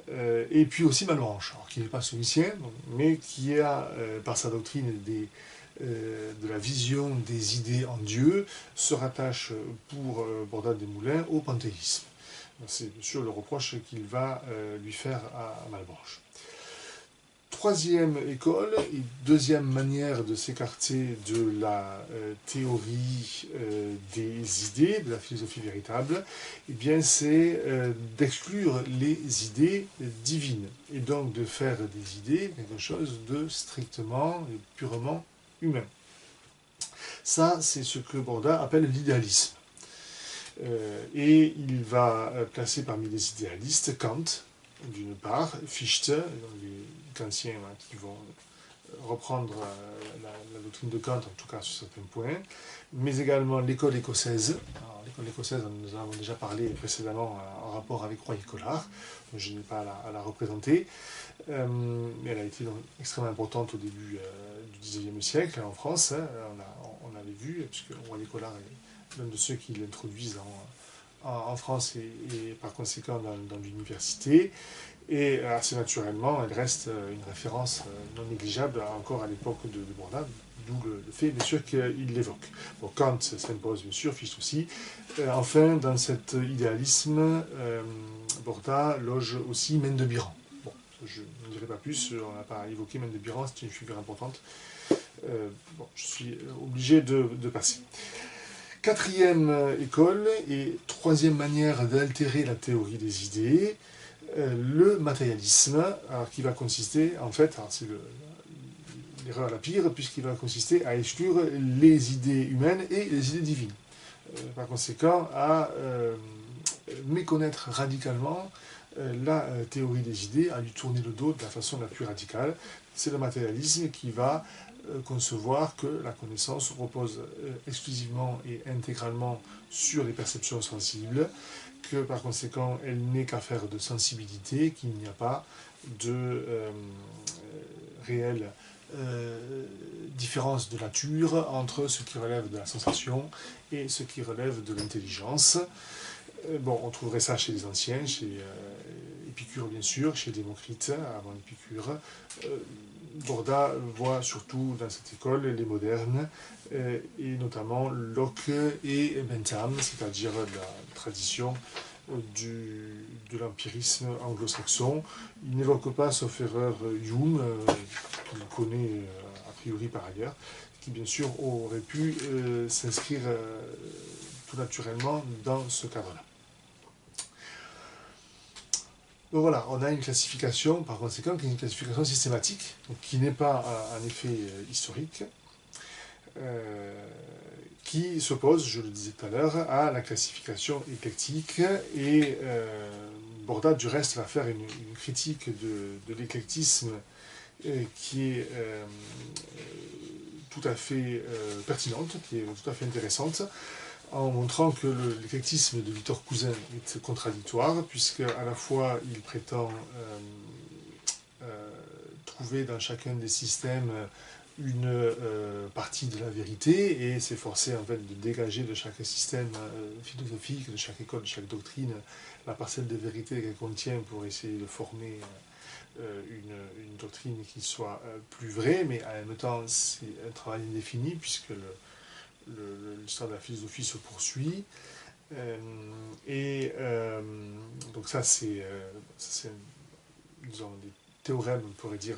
et puis aussi Malebranche, qui n'est pas stoïcien, mais qui a, par sa doctrine de la vision des idées en Dieu, se rattache pour Borda des Moulins au panthéisme. C'est bien sûr le reproche qu'il va lui faire à Malebranche. Troisième école et deuxième manière de s'écarter de la théorie des idées, de la philosophie véritable, eh bien c'est d'exclure les idées divines et donc de faire des idées quelque chose de strictement et purement humain. Ça, c'est ce que Borda appelle l'idéalisme. Et il va placer parmi les idéalistes Kant, d'une part, Fichte, les kantiens qui vont reprendre la doctrine de Kant, en tout cas sur certains points, mais également l'école écossaise. Alors, l'école écossaise, nous en avons déjà parlé précédemment en rapport avec Royer-Collard, donc je n'ai pas à la représenter, mais elle a été donc extrêmement importante au début du XIXe siècle en France, hein, on l'avait vu, puisque Royer-Collard est l'un de ceux qui l'introduisent en France et par conséquent dans l'université. Et assez naturellement, elle reste une référence non négligeable encore à l'époque de Borda, d'où le fait bien sûr qu'il l'évoque. Bon, Kant s'impose bien sûr, Fichte aussi. Enfin, dans cet idéalisme, Borda loge aussi Mendebiran. Bon, je ne dirai pas plus, on n'a pas évoqué Mendebiran, c'est une figure importante. Bon, je suis obligé de passer. Quatrième école et troisième manière d'altérer la théorie des idées, le matérialisme, alors qui va consister, en fait, c'est l'erreur la pire, puisqu'il va consister à exclure les idées humaines et les idées divines. Par conséquent, à méconnaître radicalement la théorie des idées, à lui tourner le dos de la façon la plus radicale. C'est le matérialisme qui va concevoir que la connaissance repose exclusivement et intégralement sur les perceptions sensibles, que par conséquent elle n'est qu'affaire de sensibilité, qu'il n'y a pas de réelle différence de nature entre ce qui relève de la sensation et ce qui relève de l'intelligence. Bon, on trouverait ça chez les anciens, chez Épicure bien sûr, chez Démocrite avant Épicure. Borda voit surtout dans cette école les modernes, et notamment Locke et Bentham, c'est-à-dire la tradition de l'empirisme anglo-saxon. Il n'évoque pas, sauf erreur, Hume, qu'il connaît a priori par ailleurs, qui bien sûr aurait pu s'inscrire tout naturellement dans ce cadre-là. Donc voilà, on a une classification, par conséquent, qui est une classification systématique, donc qui n'est pas un effet historique, euh, qui s'oppose, je le disais tout à l'heure, à la classification éclectique, et Borda, du reste, va faire une critique de l'éclectisme qui est tout à fait pertinente, qui est tout à fait intéressante, en montrant que l'éclectisme de Victor Cousin est contradictoire, puisque à la fois il prétend trouver dans chacun des systèmes une partie de la vérité et s'efforcer en fait de dégager de chaque système philosophique, de chaque école, de chaque doctrine, la parcelle de vérité qu'elle contient pour essayer de former une doctrine qui soit plus vraie, mais en même temps c'est un travail indéfini puisque l'histoire de la philosophie se poursuit. Donc ça c'est disons, des théorèmes, on pourrait dire,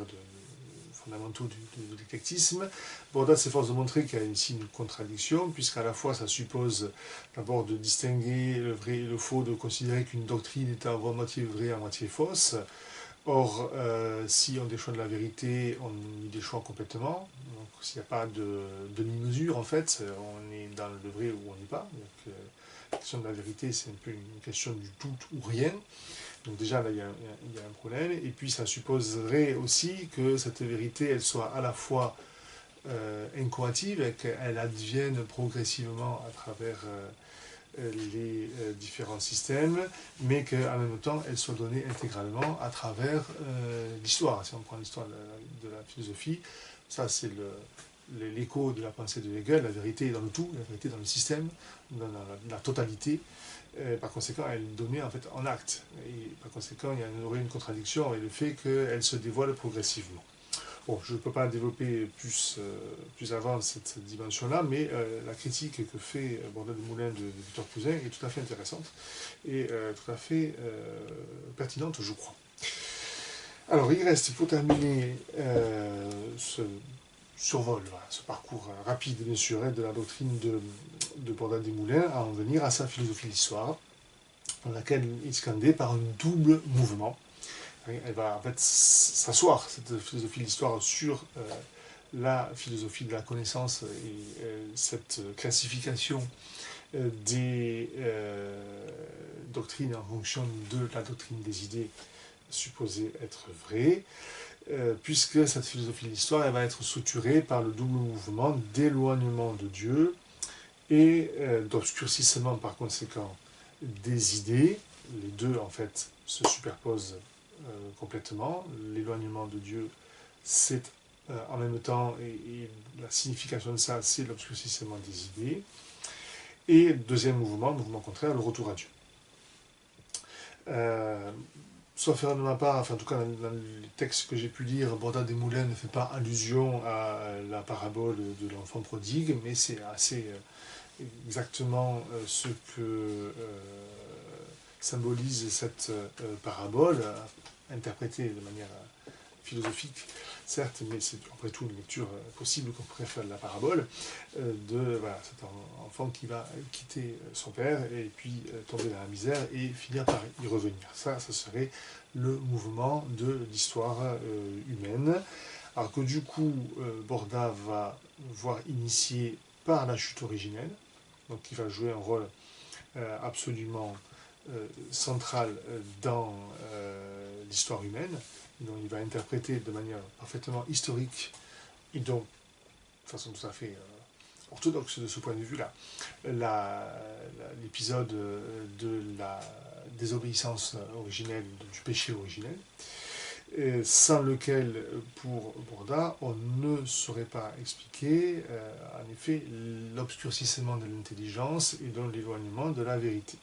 fondamentaux de l'éclectisme. Borda s'efforce de montrer qu'il y a ici une contradiction, puisqu'à la fois ça suppose d'abord de distinguer le vrai et le faux, de considérer qu'une doctrine est à moitié vraie, à moitié fausse. Or, si on déchoit de la vérité, on y déchoit complètement. Donc, s'il n'y a pas de demi-mesure, en fait, on est dans le vrai ou on n'est pas. Donc, la question de la vérité, c'est un peu une question du tout ou rien. Donc déjà, là, il y a un problème. Et puis, ça supposerait aussi que cette vérité, elle soit à la fois incoative, et qu'elle advienne progressivement à travers les différents systèmes, mais qu'en même temps, elle soit donnée intégralement à travers l'histoire. Si on prend l'histoire de la philosophie, ça c'est l'écho de la pensée de Hegel, la vérité est dans le tout, la vérité est dans le système, dans la totalité. Par conséquent, elle est donnée en fait en acte. Et par conséquent, il y aurait une contradiction avec le fait qu'elle se dévoile progressivement. Bon, je ne peux pas développer plus avant cette dimension-là, mais la critique que fait Borda de Moulin de Victor Cousin est tout à fait intéressante et tout à fait pertinente, je crois. Alors, il reste, pour terminer ce survol, voilà, ce parcours rapide, bien sûr, de la doctrine de Borda de Moulin, à en venir à sa philosophie de l'histoire, dans laquelle il est scandé par un double mouvement. Elle va en fait s'asseoir, cette philosophie de l'histoire, sur la philosophie de la connaissance et cette classification des doctrines en fonction de la doctrine des idées supposée être vraie, puisque cette philosophie de l'histoire elle va être structurée par le double mouvement d'éloignement de Dieu et d'obscurcissement par conséquent des idées. Les deux en fait se superposent complètement. L'éloignement de Dieu, c'est en même temps, et la signification de ça, c'est l'obscurcissement des idées. Et deuxième mouvement contraire, le retour à Dieu. Sauf erreur de ma part, enfin en tout cas dans les textes que j'ai pu lire, Borda des Moulins ne fait pas allusion à la parabole de l'enfant prodigue, mais c'est assez exactement ce que symbolise cette parabole, interprétée de manière philosophique, certes, mais c'est après tout une lecture possible qu'on pourrait faire de la parabole, de voilà, cet enfant qui va quitter son père et puis tomber dans la misère et finir par y revenir. Ça serait le mouvement de l'histoire humaine. Alors que du coup, Borda va voir initier par la chute originelle, donc qui va jouer un rôle absolument central dans l'histoire humaine, dont il va interpréter de manière parfaitement historique et donc de façon tout à fait orthodoxe de ce point de vue-là, l'épisode de la désobéissance originelle, du péché originel, sans lequel, pour Borda, on ne saurait pas expliquer, en effet, l'obscurcissement de l'intelligence et donc l'éloignement de la vérité.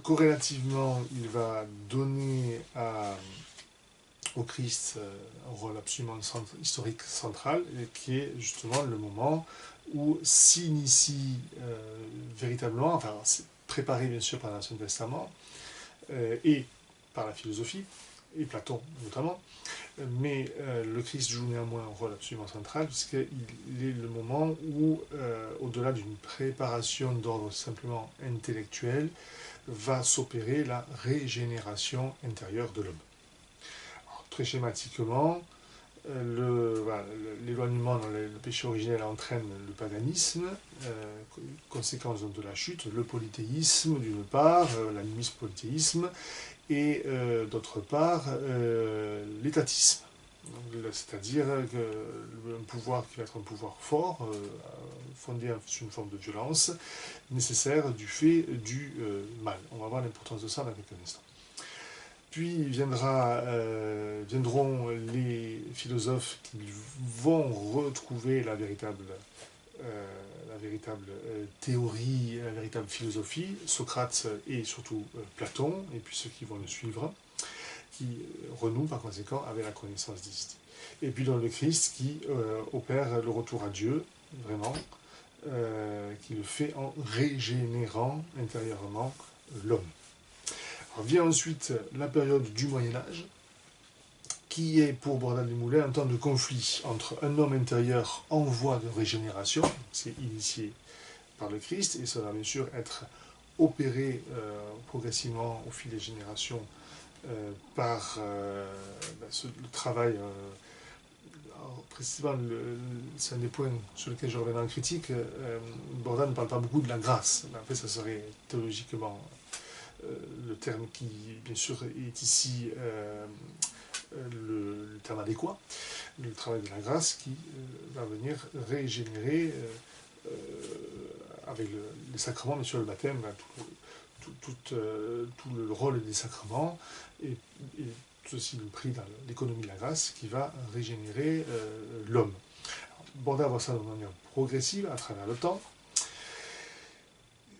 Corrélativement, il va donner au Christ un rôle absolument historique central, qui est justement le moment où s'initie véritablement, enfin c'est préparé bien sûr par l'Ancien Testament et par la philosophie, et Platon notamment, mais le Christ joue néanmoins un rôle absolument central, puisqu'il est le moment où, au-delà d'une préparation d'ordre simplement intellectuel, va s'opérer la régénération intérieure de l'homme. Très schématiquement, voilà, l'éloignement dans le péché originel entraîne le paganisme, conséquence de la chute, le polythéisme d'une part, l'animisme polythéisme, et d'autre part l'étatisme. C'est-à-dire un pouvoir qui va être un pouvoir fort, fondé sur une forme de violence, nécessaire du fait du mal. On va voir l'importance de ça dans quelques instants. Puis viendront les philosophes qui vont retrouver la véritable théorie, la véritable philosophie, Socrate et surtout Platon, et puis ceux qui vont le suivre, qui renouent par conséquent avec la connaissance des idées. Et puis dans le Christ qui opère le retour à Dieu, vraiment, qui le fait en régénérant intérieurement l'homme. Alors vient ensuite la période du Moyen-Âge, qui est pour Bordas-les-Moulins un temps de conflit entre un homme intérieur en voie de régénération, c'est initié par le Christ, et ça va bien sûr être opéré progressivement au fil des générations par le travail. Précisément, c'est un des points sur lesquels je reviens dans la critique. Bordas ne parle pas beaucoup de la grâce. Après, ça serait théologiquement le terme qui, bien sûr, est ici le terme adéquat, le travail de la grâce qui va venir régénérer avec les sacrements, bien sûr, le baptême, tout le rôle des sacrements, et ceci le prix dans l'économie de la grâce qui va régénérer l'homme. Bordas voit ça de manière progressive à travers le temps.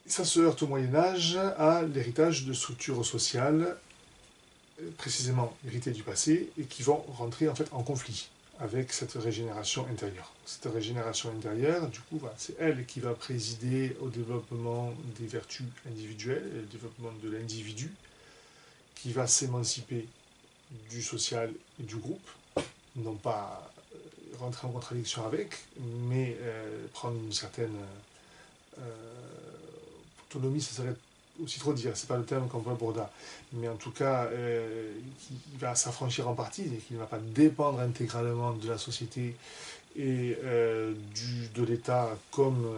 Ça se heurte au Moyen-Âge à l'héritage de structures sociales, précisément héritées du passé, et qui vont rentrer en fait en conflit avec cette régénération intérieure. Cette régénération intérieure, du coup, c'est elle qui va présider au développement des vertus individuelles, et le développement de l'individu, qui va s'émanciper du social et du groupe, non pas rentrer en contradiction avec, mais prendre une certaine autonomie, ça serait aussi trop dire, c'est pas le terme qu'emploie Bordas, mais en tout cas, il va s'affranchir en partie, et qu'il ne va pas dépendre intégralement de la société et de l'État, comme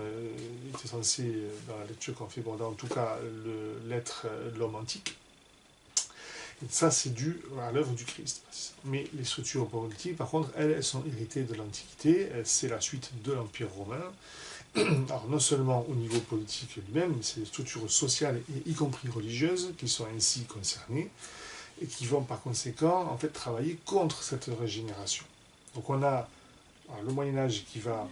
était censé, dans la lecture qu'en fait Bordas, en tout cas, l'être l'homme antique. Et ça, c'est dû à l'œuvre du Christ. Mais les structures politiques, par contre, elles sont héritées de l'Antiquité, c'est la suite de l'Empire romain. Alors non seulement au niveau politique lui-même, mais c'est les structures sociales et y compris religieuses qui sont ainsi concernées et qui vont par conséquent en fait travailler contre cette régénération. Donc on a le Moyen-Âge qui va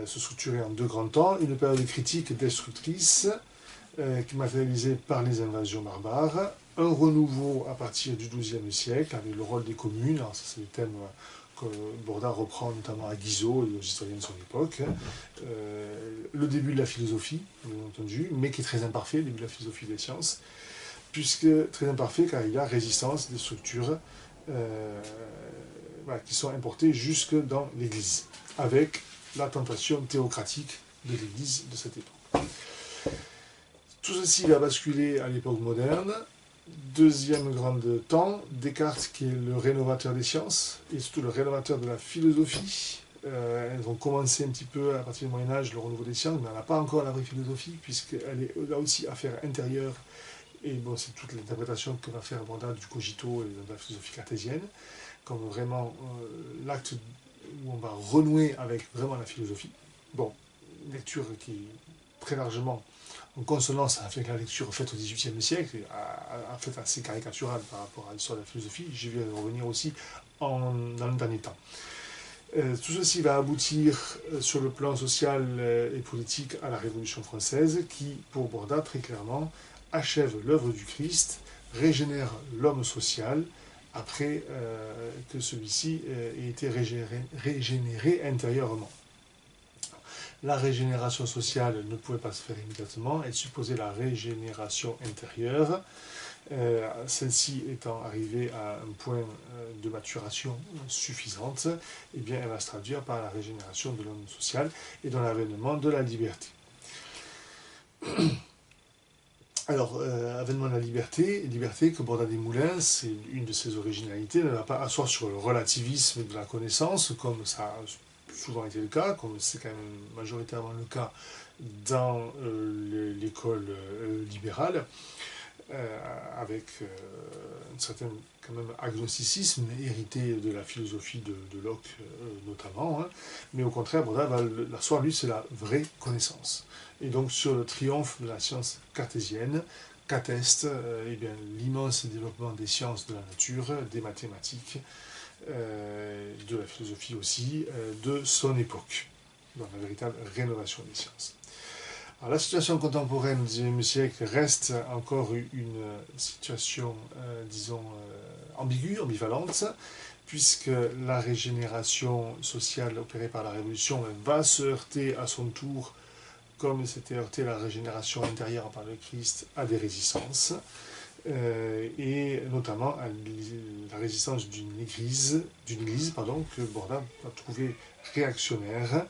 se structurer en deux grands temps, une période critique destructrice qui est matérialisée par les invasions barbares, un renouveau à partir du XIIe siècle avec le rôle des communes. Alors ça c'est le thème que Bordas reprend notamment à Guizot et aux historiens de son époque. Le début de la philosophie, bien entendu, mais qui est très imparfait, le début de la philosophie des sciences, puisque très imparfait car il y a résistance des structures qui sont importées jusque dans l'Église, avec la tentation théocratique de l'Église de cette époque. Tout ceci va basculer à l'époque moderne. Deuxième grand temps, Descartes qui est le rénovateur des sciences et surtout le rénovateur de la philosophie. Elles vont commencer un petit peu à partir du Moyen-Âge le renouveau des sciences, mais elle n'a pas encore la vraie philosophie puisqu'elle est là aussi affaire intérieure et bon, c'est toute l'interprétation que va faire Bordas du cogito et de la philosophie cartésienne, comme vraiment l'acte où on va renouer avec vraiment la philosophie. Bon, une lecture qui est très largement en consonance avec la lecture faite au XVIIIe siècle, en fait assez caricaturale par rapport à l'histoire de la philosophie. Je vais revenir aussi dans le dernier temps. Tout ceci va aboutir sur le plan social et politique à la Révolution française qui, pour Bordas, très clairement, achève l'œuvre du Christ, régénère l'homme social après que celui-ci ait été régénéré intérieurement. La régénération sociale ne pouvait pas se faire immédiatement, elle supposait la régénération intérieure, Celle-ci étant arrivée à un point de maturation suffisante, eh bien, elle va se traduire par la régénération de l'homme social et dans l'avènement de la liberté. Alors, avènement de la liberté, liberté que Borda des Moulins, c'est une de ses originalités, ne va pas asseoir sur le relativisme de la connaissance, comme ça a souvent été le cas, comme c'est quand même majoritairement le cas dans l'école libérale, avec un certain quand même agnosticisme hérité de la philosophie de Locke notamment, hein. Mais au contraire, Borda va l'asseoir, lui, c'est la vraie connaissance. Et donc sur le triomphe de la science cartésienne, qu'atteste eh bien, l'immense développement des sciences de la nature, des mathématiques, de la philosophie aussi, de son époque, dans la véritable rénovation des sciences. Alors, la situation contemporaine du XIXe siècle reste encore une situation, disons, ambiguë, ambivalente, puisque la régénération sociale opérée par la Révolution va se heurter à son tour, comme s'était heurté la régénération intérieure par le Christ, à des résistances, et notamment à la résistance d'une église que Borda va trouver réactionnaire,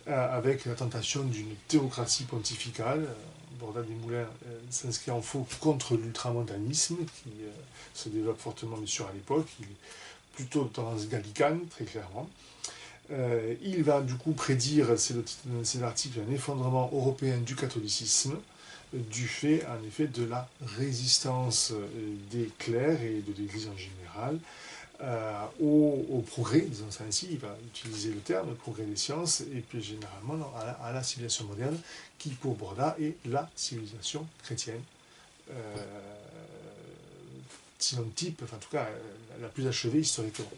avec la tentation d'une théocratie pontificale. Borda des Moulins s'inscrit en faux contre l'ultramontanisme, qui se développe fortement, bien sûr, à l'époque. Il est plutôt de tendance gallicane, très clairement. Il va du coup prédire, c'est le titre de cet article, un effondrement européen du catholicisme, du fait, en effet, de la résistance des clercs et de l'Église en général au progrès, disons ça ainsi, il va utiliser le terme, le progrès des sciences, et plus généralement à la civilisation moderne, qui pour Borda est la civilisation chrétienne, sinon type, enfin en tout cas la plus achevée historiquement.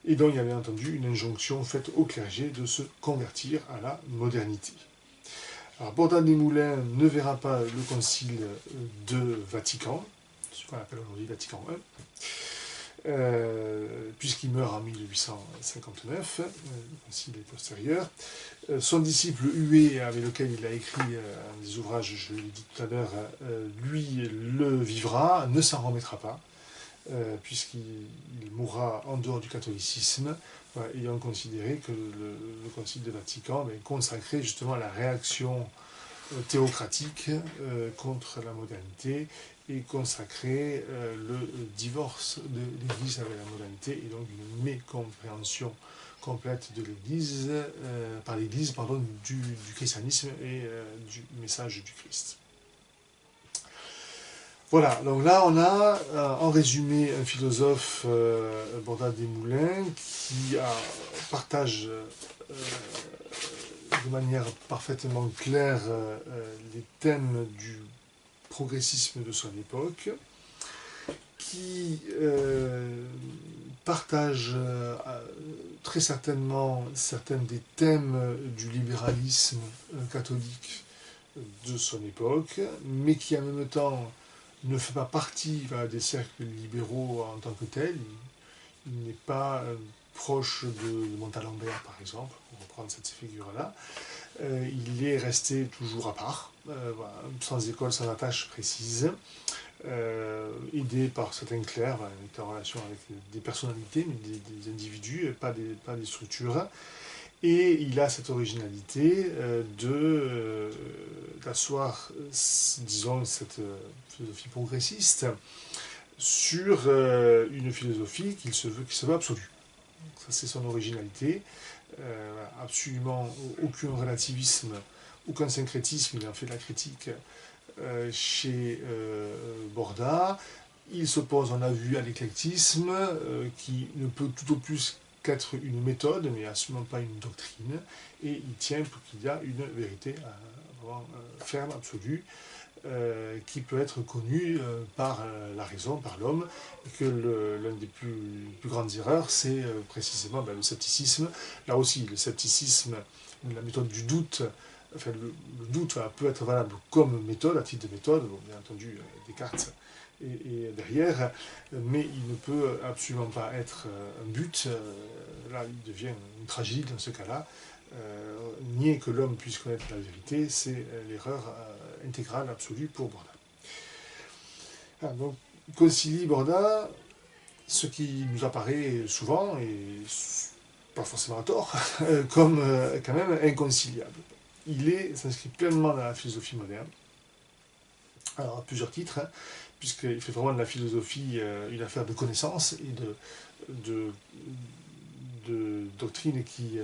Et donc il y a bien entendu une injonction faite au clergé de se convertir à la modernité. Alors Borda des Moulins ne verra pas le concile de Vatican, ce qu'on appelle aujourd'hui Vatican I, puisqu'il meurt en 1859, le concile est postérieur. Son disciple Huet, avec lequel il a écrit des ouvrages, je l'ai dit tout à l'heure, lui le vivra, ne s'en remettra pas, puisqu'il mourra en dehors du catholicisme, ayant considéré que le concile de Vatican consacrait justement la réaction théocratique contre la modernité et consacrer le divorce de l'Église avec la modernité et donc une mécompréhension complète de l'Église, par l'Église du christianisme et du message du Christ. Voilà, donc là on a en résumé un philosophe, Borda des Moulins, qui partage de manière parfaitement claire les thèmes du progressisme de son époque, qui partage très certainement certains des thèmes du libéralisme catholique de son époque, mais qui en même temps ne fait pas partie des cercles libéraux en tant que tel. Il n'est pas proche de Montalembert, par exemple, pour reprendre cette figure-là. Il est resté toujours à part, voilà, sans école, sans attache précise, aidé par certains clercs, il était en relation avec des personnalités, mais des individus, pas des structures. Et il a cette originalité d'asseoir, disons, cette philosophie progressiste sur une philosophie qui se veut absolue. Ça, c'est son originalité. Absolument aucun relativisme, aucun syncrétisme, il en fait de la critique chez Borda. Il s'oppose, on l'a vu, à l'éclectisme, qui ne peut tout au plus qu'être une méthode, mais absolument pas une doctrine. Et il tient pour qu'il y a une vérité vraiment ferme, absolue, qui peut être connue par la raison, par l'homme, et que l'une des plus grandes erreurs, c'est précisément le scepticisme. Là aussi, le scepticisme, la méthode du doute, enfin le doute peut être valable comme méthode, à titre de méthode, bon, bien entendu Descartes et derrière, mais il ne peut absolument pas être un but. Là, il devient une tragédie dans ce cas-là. Nier que l'homme puisse connaître la vérité, c'est l'erreur intégrale, absolue pour Borda. Ah, donc, concilie Borda ce qui nous apparaît souvent, et pas forcément à tort, comme quand même inconciliable. S'inscrit pleinement dans la philosophie moderne. Alors, à plusieurs titres, hein, puisqu'il fait vraiment de la philosophie une affaire de connaissance et de, de doctrine qui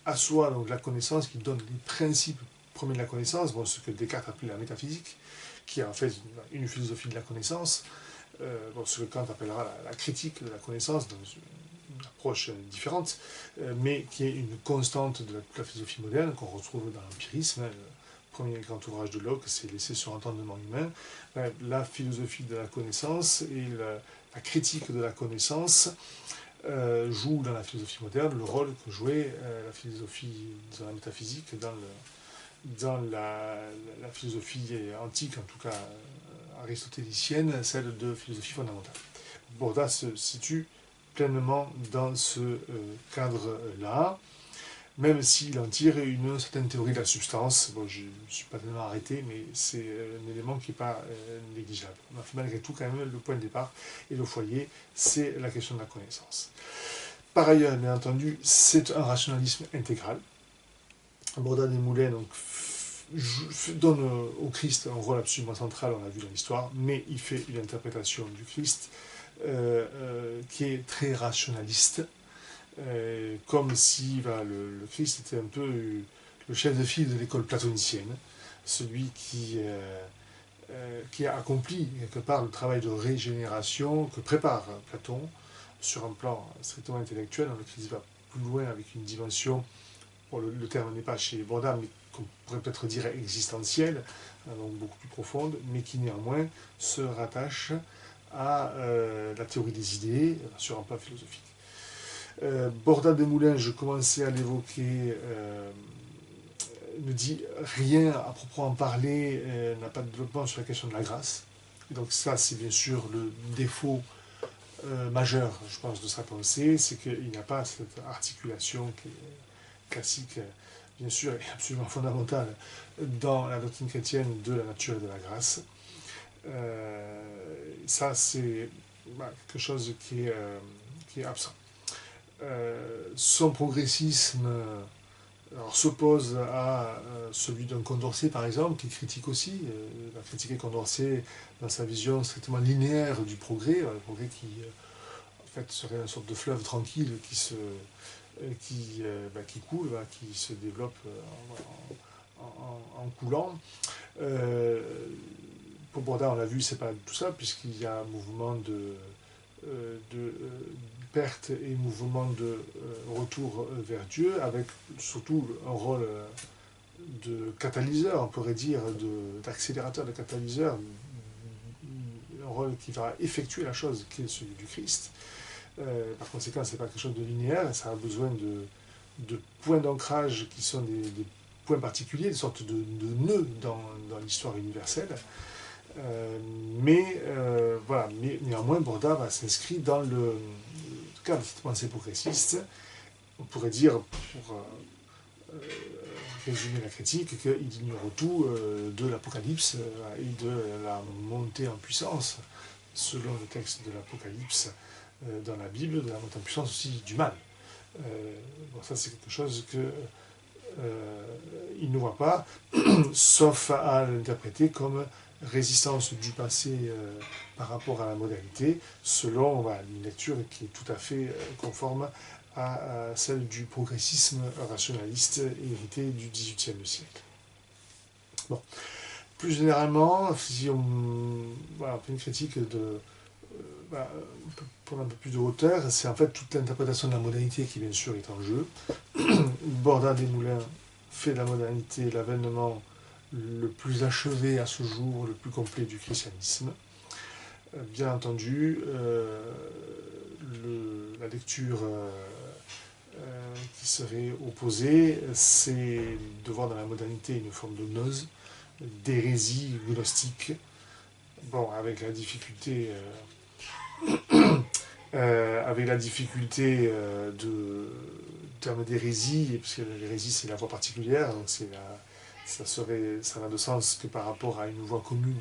assoit donc la connaissance, qui donne les principes premiers de la connaissance, bon, ce que Descartes appelait la métaphysique, qui est en fait une philosophie de la connaissance, bon, ce que Kant appellera la critique de la connaissance, dans une approche différente, mais qui est une constante de la philosophie moderne qu'on retrouve dans l'empirisme. Hein, le premier grand ouvrage de Locke, c'est l'essai sur l'entendement humain. La philosophie de la connaissance et la critique de la connaissance joue dans la philosophie moderne le rôle que jouait la philosophie dans la métaphysique, dans la philosophie antique, en tout cas aristotélicienne, celle de philosophie fondamentale. Borda se situe pleinement dans ce cadre-là, même s'il en tire une certaine théorie de la substance. Bon, je ne suis pas tellement arrêté, mais c'est un élément qui n'est pas négligeable. On a fait malgré tout quand même le point de départ et le foyer, c'est la question de la connaissance. Par ailleurs, bien entendu, c'est un rationalisme intégral. Borda des Moulins donc, donne au Christ un rôle absolument central, on l'a vu dans l'histoire, mais il fait une interprétation du Christ qui est très rationaliste, comme si le Christ était un peu le chef de file de l'école platonicienne, celui qui a accompli quelque part le travail de régénération que prépare Platon sur un plan strictement intellectuel. Le Christ va plus loin avec une dimension, bon, le terme n'est pas chez Borda, mais qu'on pourrait peut-être dire existentielle, donc beaucoup plus profonde, mais qui néanmoins se rattache à la théorie des idées sur un plan philosophique. Borda des Moulins, je commençais à l'évoquer, ne dit rien à proprement parler, n'a pas de développement sur la question de la grâce. Et donc ça, c'est bien sûr le défaut majeur, je pense, de sa pensée, c'est qu'il n'y a pas cette articulation qui est classique, bien sûr, et absolument fondamentale dans la doctrine chrétienne de la nature et de la grâce. Ça, c'est quelque chose qui est absent. Son progressisme s'oppose à celui d'un Condorcet, par exemple, qui critique aussi, va critiquer Condorcet dans sa vision strictement linéaire du progrès, le progrès qui en fait serait une sorte de fleuve tranquille qui coule, qui se développe en coulant. Pour Borda, on l'a vu, c'est pas tout ça, puisqu'il y a un mouvement de perte et mouvement de retour vers Dieu, avec surtout un rôle de catalyseur, on pourrait dire, d'accélérateur, de catalyseur, un rôle qui va effectuer la chose qui est celui du Christ. Par conséquent, ce n'est pas quelque chose de linéaire, ça a besoin de points d'ancrage qui sont des points particuliers, des sortes de nœuds dans l'histoire universelle. Mais néanmoins, Borda s'inscrit dans le cadre de cette pensée progressiste. On pourrait dire, pour résumer la critique, qu'il ignore tout de l'Apocalypse et de la montée en puissance, selon le texte de l'Apocalypse dans la Bible, de la montée en puissance aussi du mal. Ça, c'est quelque chose qu'il ne voit pas, sauf à l'interpréter comme résistance du passé par rapport à la modernité, selon une lecture qui est tout à fait conforme à celle du progressisme rationaliste hérité du XVIIIe siècle. Bon. Plus généralement, si on fait une critique pour un peu plus de hauteur, c'est en fait toute l'interprétation de la modernité qui bien sûr est en jeu. Borda des Moulins fait de la modernité l'avènement le plus achevé à ce jour, le plus complet du christianisme. Bien entendu, la lecture qui serait opposée, c'est de voir dans la modernité une forme de gnose, d'hérésie gnostique, bon, avec la difficulté de terme d'hérésie, puisque l'hérésie c'est la voie particulière, donc ça n'a de sens que par rapport à une voie commune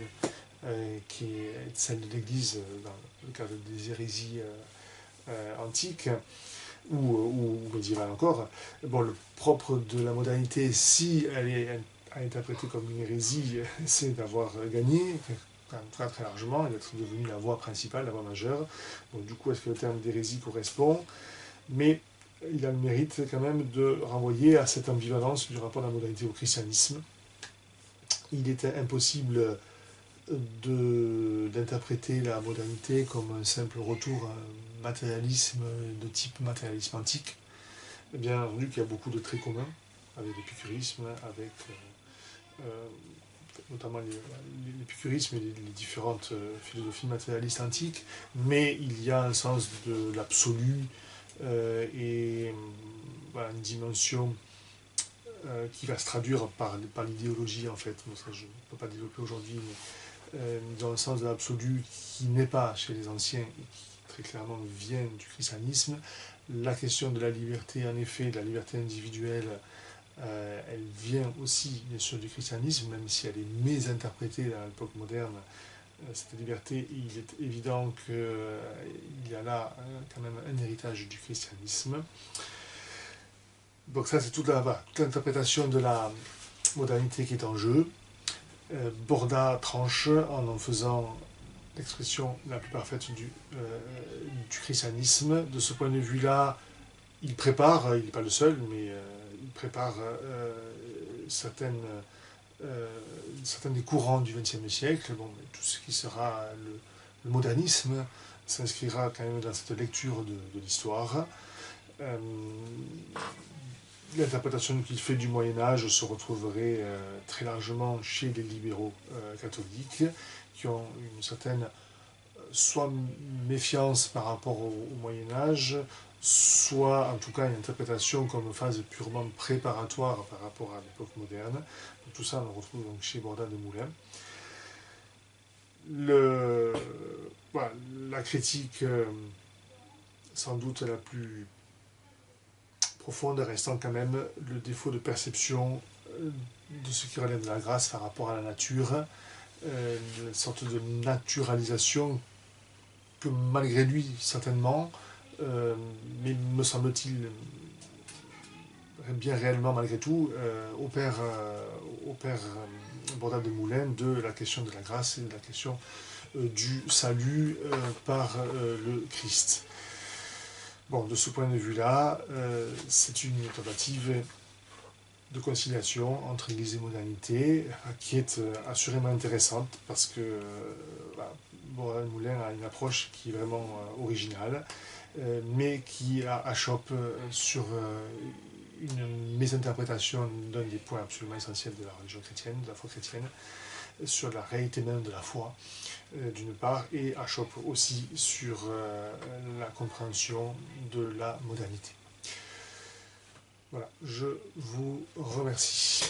qui est celle de l'Église dans le cadre des hérésies antiques, ou médiévale encore. Bon, le propre de la modernité, si elle est interprétée comme une hérésie, c'est d'avoir gagné très très largement et d'être devenu la voie principale, la voie majeure. Donc du coup, est-ce que le terme d'hérésie correspond? Mais il a le mérite quand même de renvoyer à cette ambivalence du rapport de la modernité au christianisme. Il était impossible d'interpréter la modernité comme un simple retour à un matérialisme de type matérialisme antique. Bien entendu qu'il y a beaucoup de traits communs avec l'épicurisme, avec notamment l'épicurisme et les différentes philosophies matérialistes antiques, mais il y a un sens de l'absolu et voilà, une dimension qui va se traduire par l'idéologie en fait. Bon, ça, je ne peux pas développer aujourd'hui, mais dans le sens de l'absolu qui n'est pas chez les anciens et qui très clairement vient du christianisme. La question de la liberté, en effet, de la liberté individuelle, elle vient aussi bien sûr du christianisme, même si elle est mésinterprétée à l'époque moderne. Cette liberté, il est évident qu'il y a là quand même un héritage du christianisme. Donc ça, c'est toute l'interprétation de la modernité qui est en jeu. Borda tranche en faisant l'expression la plus parfaite du christianisme. De ce point de vue-là, il prépare, il n'est pas le seul, mais il prépare certains des courants du XXe siècle. Bon, tout ce qui sera le modernisme s'inscrira quand même dans cette lecture de l'histoire. L'interprétation qu'il fait du Moyen-Âge se retrouverait très largement chez les libéraux catholiques, qui ont une certaine soit méfiance par rapport au Moyen-Âge, soit en tout cas une interprétation comme phase purement préparatoire par rapport à l'époque moderne. Donc, tout ça, on le retrouve donc chez Borda de Moulin. Voilà, la critique, sans doute la plus profonde, restant quand même le défaut de perception de ce qui relève de la grâce par rapport à la nature, une sorte de naturalisation que malgré lui, certainement, mais me semble-t-il bien réellement malgré tout, opère Borda de Moulin de la question de la grâce et de la question du salut par le Christ. Bon, de ce point de vue-là, c'est une tentative de conciliation entre Église et modernité qui est assurément intéressante parce que Borda de Moulin a une approche qui est vraiment originale, mais qui achoppe sur une mésinterprétation d'un des points absolument essentiels de la religion chrétienne, de la foi chrétienne, sur la réalité même de la foi, d'une part, et achoppe aussi sur la compréhension de la modernité. Voilà, je vous remercie.